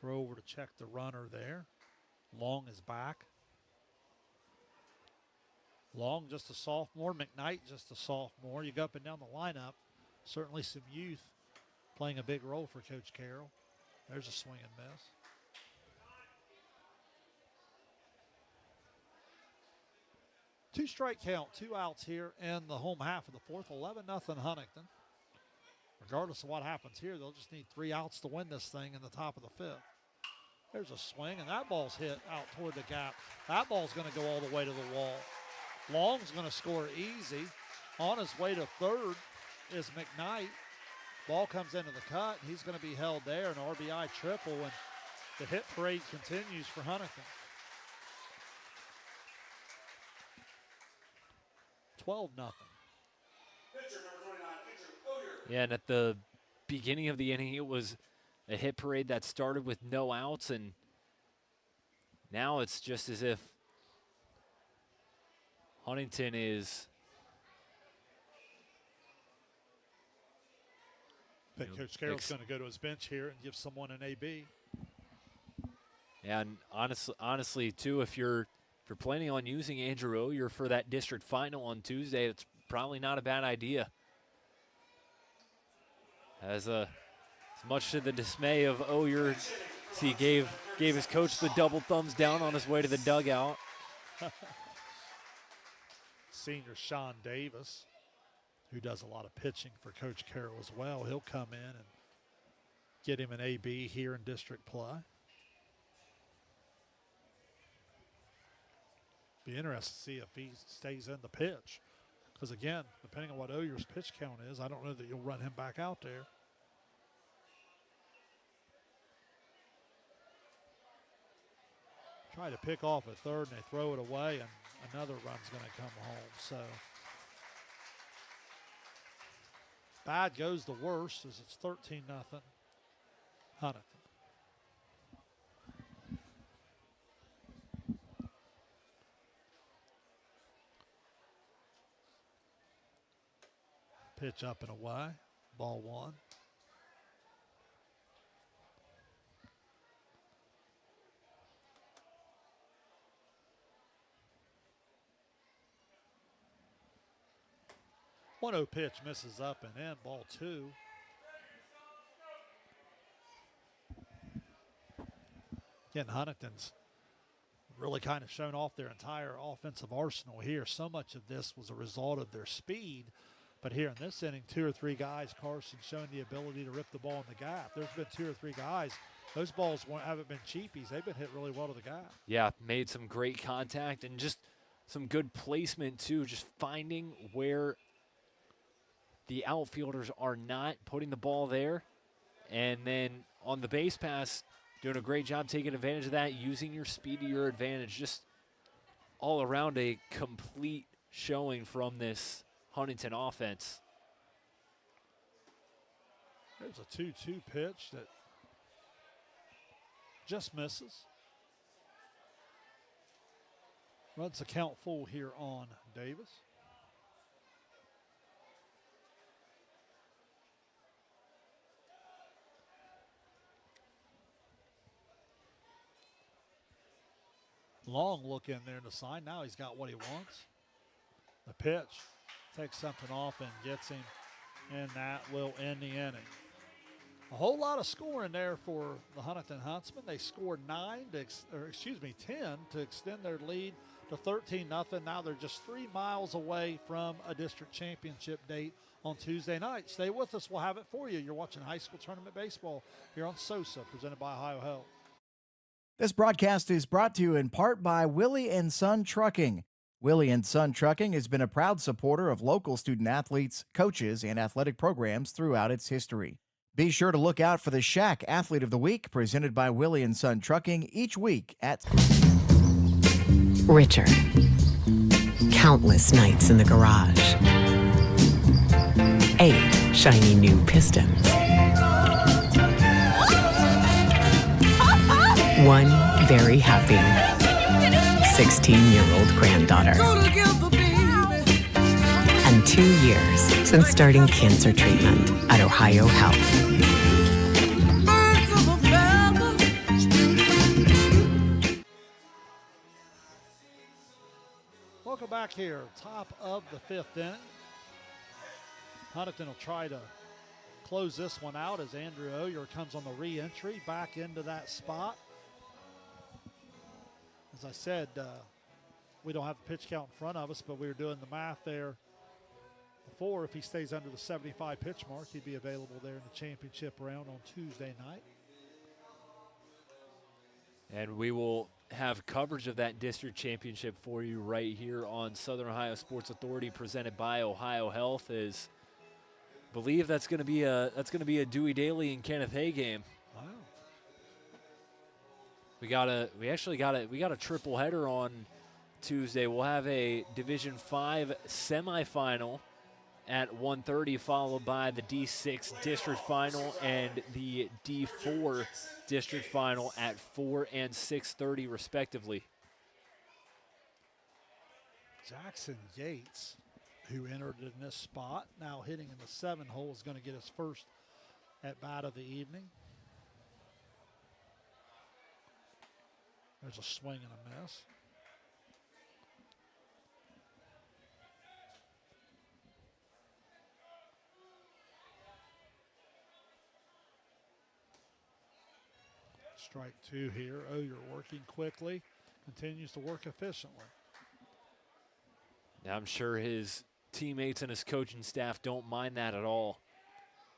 Throw over to check the runner there. Long is back. Long just a sophomore. McKnight just a sophomore. You go up and down the lineup. Certainly some youth playing a big role for Coach Carroll. There's a swing and miss. Two strike count, 2 outs here in the home half of the fourth. 11-0 Huntington. Regardless of what happens here, they'll just need 3 outs to win this thing in the top of the fifth. There's a swing, and that ball's hit out toward the gap. That ball's going to go all the way to the wall. Long's going to score easy. On his way to third is McKnight. Ball comes into the cut. He's going to be held there, an RBI triple, and the hit parade continues for Huntington. 12-0. Yeah, and at the beginning of the inning, it was a hit parade that started with no outs, and now it's just as if Huntington is... I think Coach Carroll's going to go to his bench here and give someone an AB. Yeah, and honestly, too, if you're planning on using Andrew Oyer for that district final on Tuesday, it's probably not a bad idea. As much to the dismay of Oyer, he gave his coach the double thumbs down on his way to the dugout. Senior Sean Davis, who does a lot of pitching for Coach Carroll as well, he'll come in and get him an AB here in district play. Be interested to see if he stays in the pitch. Because again, depending on what Oyer's pitch count is, I don't know that you'll run him back out there. Try to pick off at third, and they throw it away, and another run's going to come home. So bad goes the worst as it's 13-0 Huntington. Pitch up and away. Ball 1. One-0 pitch misses up and in. Ball 2. Again, Huntington's really kind of shown off their entire offensive arsenal here. So much of this was a result of their speed, But here in this inning, 2 or 3 guys, Carson showing the ability to rip the ball in the gap. There's been 2 or 3 guys. Those balls haven't been cheapies. They've been hit really well to the gap. Yeah, made some great contact and just some good placement too, just finding where the outfielders are not, putting the ball there, and then on the base pass, doing a great job taking advantage of that, using your speed to your advantage. Just all around a complete showing from this Huntington offense. There's a 2-2 pitch that just misses. Runs the count full here on Davis. Long look in there in the sign. Now he's got what he wants. The pitch takes something off and gets him, and that will end the inning. A whole lot of scoring there for the Huntington Huntsmen. They scored 10 to extend their lead to 13-0. Now they're just 3 miles away from a district championship date on Tuesday night. Stay with us. We'll have it for you. You're watching high school tournament baseball here on SOSA, presented by Ohio Health. This broadcast is brought to you in part by Willie & Son Trucking. Willie & Son Trucking has been a proud supporter of local student athletes, coaches, and athletic programs throughout its history. Be sure to look out for the Shack Athlete of the Week, presented by Willie & Son Trucking, each week at Richard. Countless nights in the garage. 8 shiny new pistons. 1 very happy 16-year-old granddaughter. And 2 years since starting cancer treatment at Ohio Health. Welcome back here, top of the 5th inning. Huntington will try to close this one out as Andrew Oyer comes on the re-entry back into that spot. As I said, we don't have a pitch count in front of us, but we were doing the math there before. If he stays under the 75 pitch mark, he'd be available there in the championship round on Tuesday night. And we will have coverage of that district championship for you right here on Southern Ohio Sports Authority, presented by Ohio Health. Is believe that's going to be a Dewey Daly and Kenneth Hay game. Wow. We got a triple header on Tuesday. We'll have a Division 5 semifinal at 1:30, followed by the D6 district final and the D4 district final at 4 and 6:30 respectively. Jackson Yates, who entered in this spot, now hitting in the 7 hole, is going to get his first at bat of the evening. There's a swing and a miss. Strike 2 here. Oh, you're working quickly. Continues to work efficiently. Now I'm sure his teammates and his coaching staff don't mind that at all.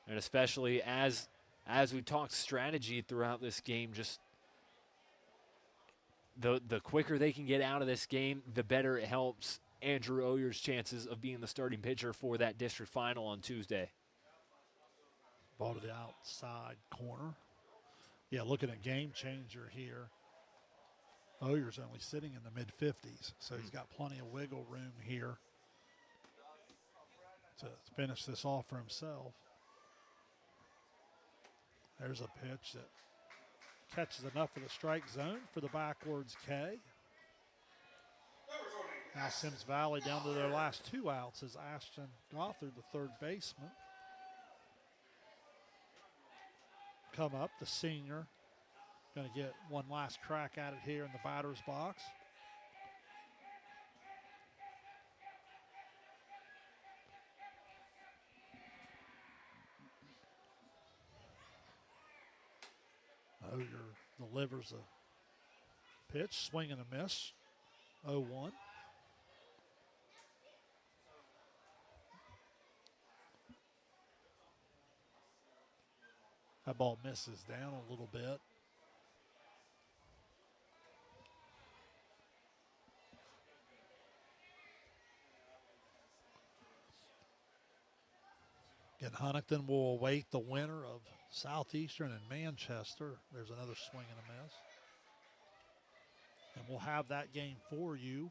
And especially as we talked strategy throughout this game, just the quicker they can get out of this game, the better it helps Andrew Oyer's chances of being the starting pitcher for that district final on Tuesday. Ball to the outside corner. Yeah, looking at game changer here. Oyer's only sitting in the mid-50s, so he's got plenty of wiggle room here to finish this off for himself. There's a pitch that catches enough of the strike zone for the backwards K. Now Symmes Valley down to their last 2 outs as Ashton Gothard, the third baseman, come up, the senior. Going to get one last crack at it here in the batter's box. Oyer delivers a pitch, swing and a miss, 0-1. That ball misses down a little bit. Again, Huntington will await the winner of Southeastern and Manchester. There's another swing and a miss. And we'll have that game for you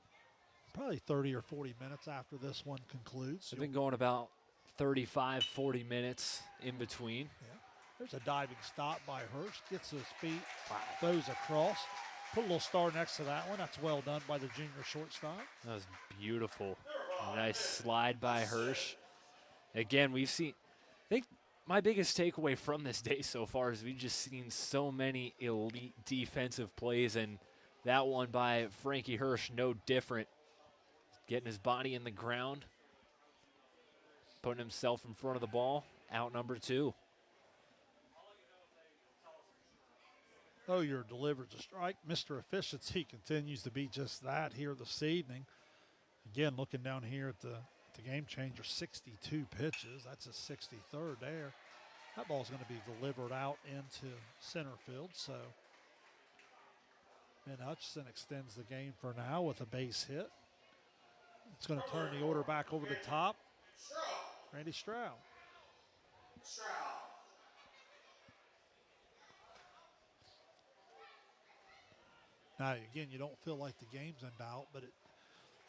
probably 30 or 40 minutes after this one concludes. They've been going about 35, 40 minutes in between. Yeah. There's a diving stop by Hurst. Gets his feet, throws across. Put a little star next to that one. That's well done by the junior shortstop. That was beautiful. Nice slide by Hirsch. Again, we've seen, I think my biggest takeaway from this day so far is we've just seen so many elite defensive plays, and that one by Frankie Hirsch, no different. Getting his body in the ground, putting himself in front of the ball, out number 2. Oyer delivers a strike. Mr. Efficiency continues to be just that here this evening. Again, looking down here at the game changer, 62 pitches. That's a 63rd there. That ball's going to be delivered out into center field. So Ben Hutchison extends the game for now with a base hit. It's going to turn the order back over the top. Randy Stroud. Now, again, you don't feel like the game's in doubt, but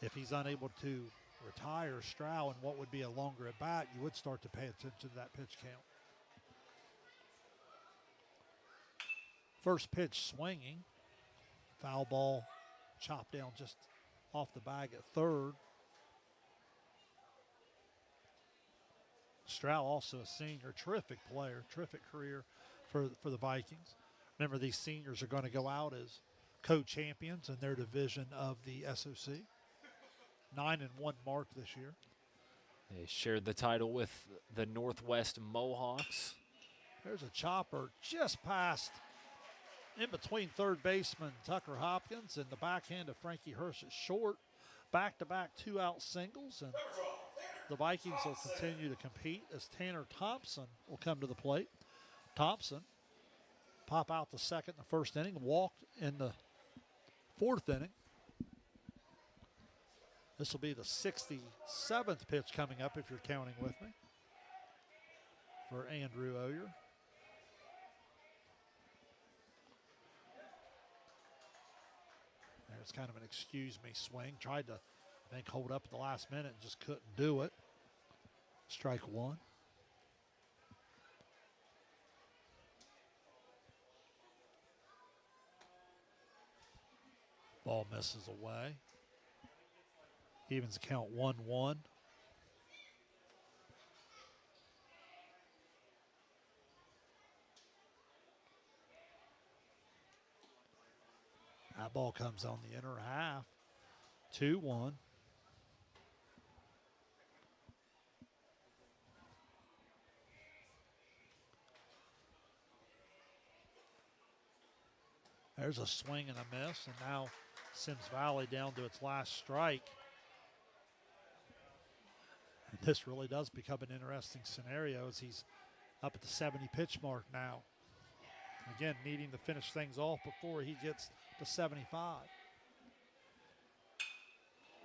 if he's unable to retire Stroud in what would be a longer at bat, you would start to pay attention to that pitch count. First pitch swinging. Foul ball chopped down just off the bag at third. Stroud, also a senior, terrific player, terrific career for the Vikings. Remember, these seniors are going to go out as co-champions in their division of the SOC. 9-1 mark this year. They shared the title with the Northwest Mohawks. There's a chopper just past in between third baseman Tucker Hopkins and the backhand of Frankie Hirsch is short. Back-to-back 2-out singles, and the Vikings will continue to compete as Tanner Thompson will come to the plate. Thompson pop out the second in the first inning, walked in the fourth inning. This will be the 67th pitch coming up, if you're counting with me, for Andrew Oyer. There's kind of an excuse me swing. Tried to, I think, hold up at the last minute and just couldn't do it. Strike one. Ball misses away. Evens the count 1-1. That ball comes on the inner half. 2-1. There's a swing and a miss, and now Symmes Valley down to its last strike. And this really does become an interesting scenario as he's up at the 70 pitch mark now. Again, needing to finish things off before he gets to 75.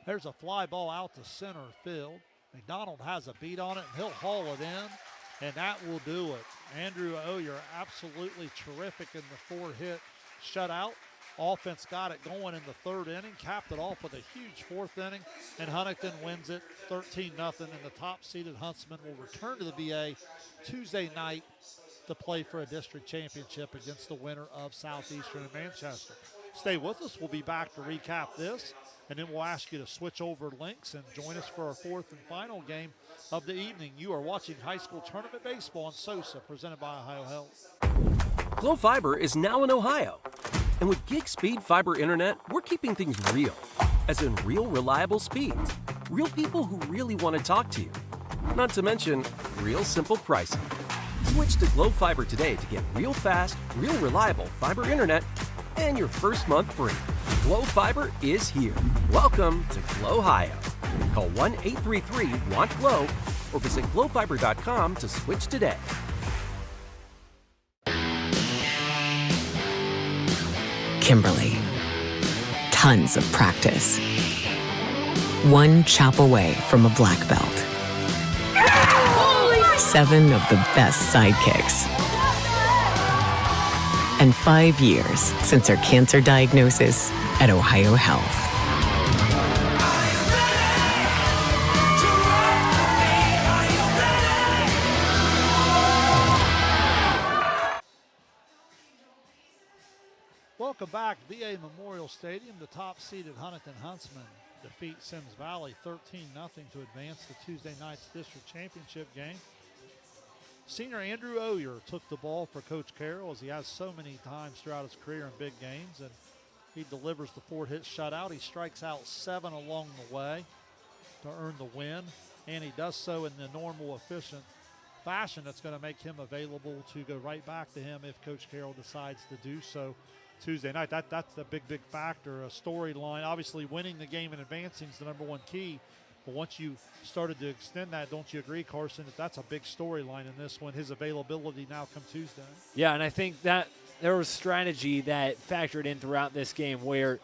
There's a fly ball out to center field. McDonald has a beat on it, and he'll haul it in, and that will do it. Andrew Oyer absolutely terrific in the 4-hit shutout. Offense got it going in the third inning, capped it off with a huge fourth inning, and Huntington wins it 13-0, and the top-seeded Huntsmen will return to the VA Tuesday night to play for a district championship against the winner of Southeastern and Manchester. Stay with us. We'll be back to recap this, and then we'll ask you to switch over links and join us for our fourth and final game of the evening. You are watching high school tournament baseball on SOSA, presented by Ohio Health. Glo Fiber is now in Ohio. And with gig speed fiber internet, we're keeping things real. As in real reliable speeds. Real people who really want to talk to you. Not to mention, real simple pricing. Switch to Glo Fiber today to get real fast, real reliable fiber internet and your first month free. Glo Fiber is here. Welcome to Glo-Hio. Call 1-833-WANT-GLO or visit glofiber.com to switch today. Kimberly. Tons of practice. One chop away from a black belt. 7 of the best sidekicks. And 5 years since her cancer diagnosis at Ohio Health. Welcome back. VA Memorial Stadium. The top-seeded Huntington Huntsmen defeat Symmes Valley 13-0 to advance to Tuesday night's district championship game. Senior Andrew Oyer took the ball for Coach Carroll, as he has so many times throughout his career in big games, and he delivers the 4-hit shutout. He strikes out 7 along the way to earn the win, and he does so in the normal, efficient fashion that's going to make him available to go right back to him if Coach Carroll decides to do so Tuesday night. That's the big factor, a storyline. Obviously, winning the game and advancing is the number one key. But once you started to extend that, don't you agree, Carson, that that's a big storyline in this one, his availability now come Tuesday? Yeah, and I think that there was strategy that factored in throughout this game where,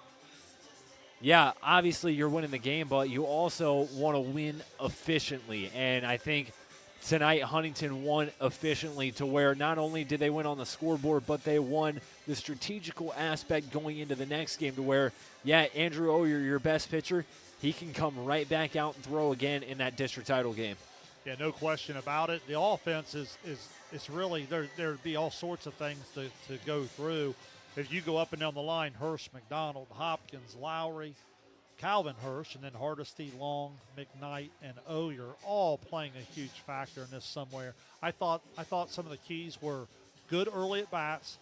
yeah, obviously you're winning the game, but you also want to win efficiently. And I think tonight Huntington won efficiently to where not only did they win on the scoreboard, but they won the strategical aspect going into the next game to where, yeah, Andrew Oyer, your best pitcher, he can come right back out and throw again in that district title game. Yeah, no question about it. The offense is really, there'd be all sorts of things to go through. If you go up and down the line, Hirsch, McDonald, Hopkins, Lowry, Calvin Hirsch, and then Hardesty, Long, McKnight, and Oyer all playing a huge factor in this somewhere. I thought some of the keys were good early at bats,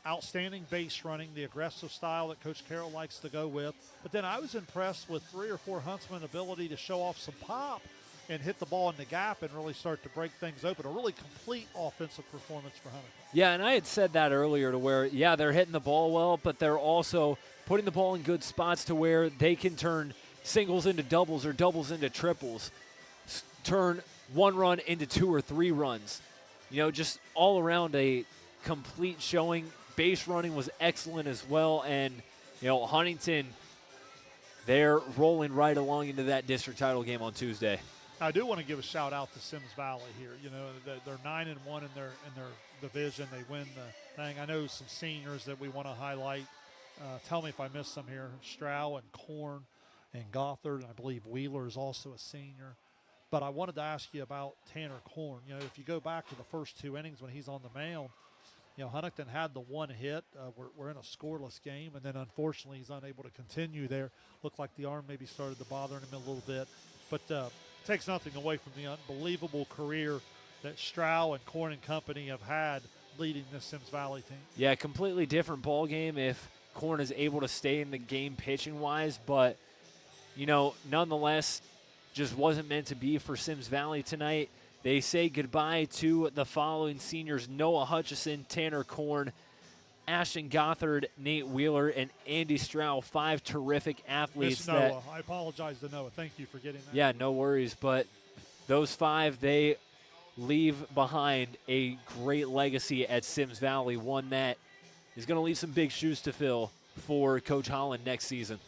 outstanding base running, the aggressive style that Coach Carroll likes to go with. But then I was impressed with 3 or 4 Huntsmen ability to show off some pop and hit the ball in the gap and really start to break things open. A really complete offensive performance for Huntington. Yeah, and I had said that earlier to where, yeah, they're hitting the ball well, but they're also putting the ball in good spots to where they can turn singles into doubles or doubles into triples, turn 1 run into 2 or 3 runs. You know, just all around a complete showing. Base running was excellent as well, and, you know, Huntington, they're rolling right along into that district title game on Tuesday. I do want to give a shout out to Symmes Valley here. You know, they're 9-1 in their division. They win the thing. I know some seniors that we want to highlight. Tell me if I missed some here. Strow and Korn and Gothard, and I believe Wheeler is also a senior. But I wanted to ask you about Tanner Korn. You know, if you go back to the first 2 innings when he's on the mound, you know, Huntington had the 1 hit. We're in a scoreless game, and then unfortunately he's unable to continue there. Looked like the arm maybe started to bother him a little bit. But takes nothing away from the unbelievable career that Strow and Korn and company have had leading this Symmes Valley team. Yeah, completely different ball game if Korn is able to stay in the game pitching-wise. But, you know, nonetheless, just wasn't meant to be for Symmes Valley tonight. They say goodbye to the following seniors: Noah Hutchison, Tanner Korn, Ashton Gothard, Nate Wheeler, and Andy Strow. 5 terrific athletes. Miss Noah. I apologize to Noah. Thank you for getting that. Yeah, no worries. But those 5, they leave behind a great legacy at Symmes Valley, one that is going to leave some big shoes to fill for Coach Holland next season.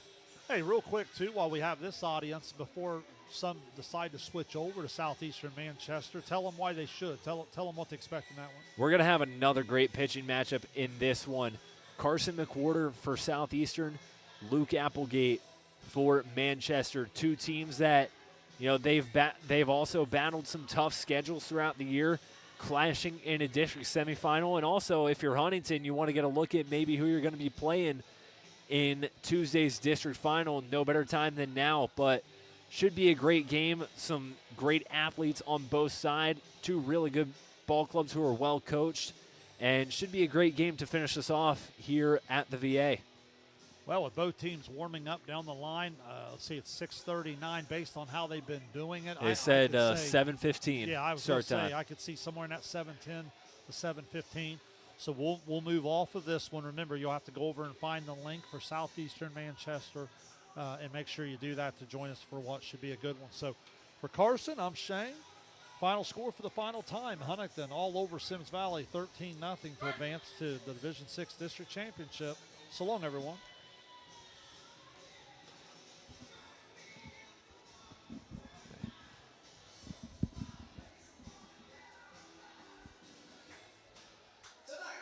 Hey, real quick, too, while we have this audience, before some decide to switch over to Southeastern Manchester, tell them why they should. Tell them what to expect in that one. We're going to have another great pitching matchup in this one. Carson McWhorter for Southeastern, Luke Applegate for Manchester. 2 teams that, you know, they've also battled some tough schedules throughout the year, clashing in a district semifinal. And also, if you're Huntington, you want to get a look at maybe who you're going to be playing in Tuesday's district final. No better time than now, but should be a great game. Some great athletes on both sides. 2 really good ball clubs who are well coached, and should be a great game to finish us off here at the VA. Well, with both teams warming up down the line, let's see, it's 6:39 based on how they've been doing it. They said 7:15. Yeah, I was going to say I could see somewhere in that 7:10 to 7:15. So we'll move off of this one. Remember, you'll have to go over and find the link for Southeastern Manchester, and make sure you do that to join us for what should be a good one. So for Carson, I'm Shane. Final score for the final time: Huntington all over Symmes Valley, 13-0 to advance to the Division 6 District Championship. So long, everyone.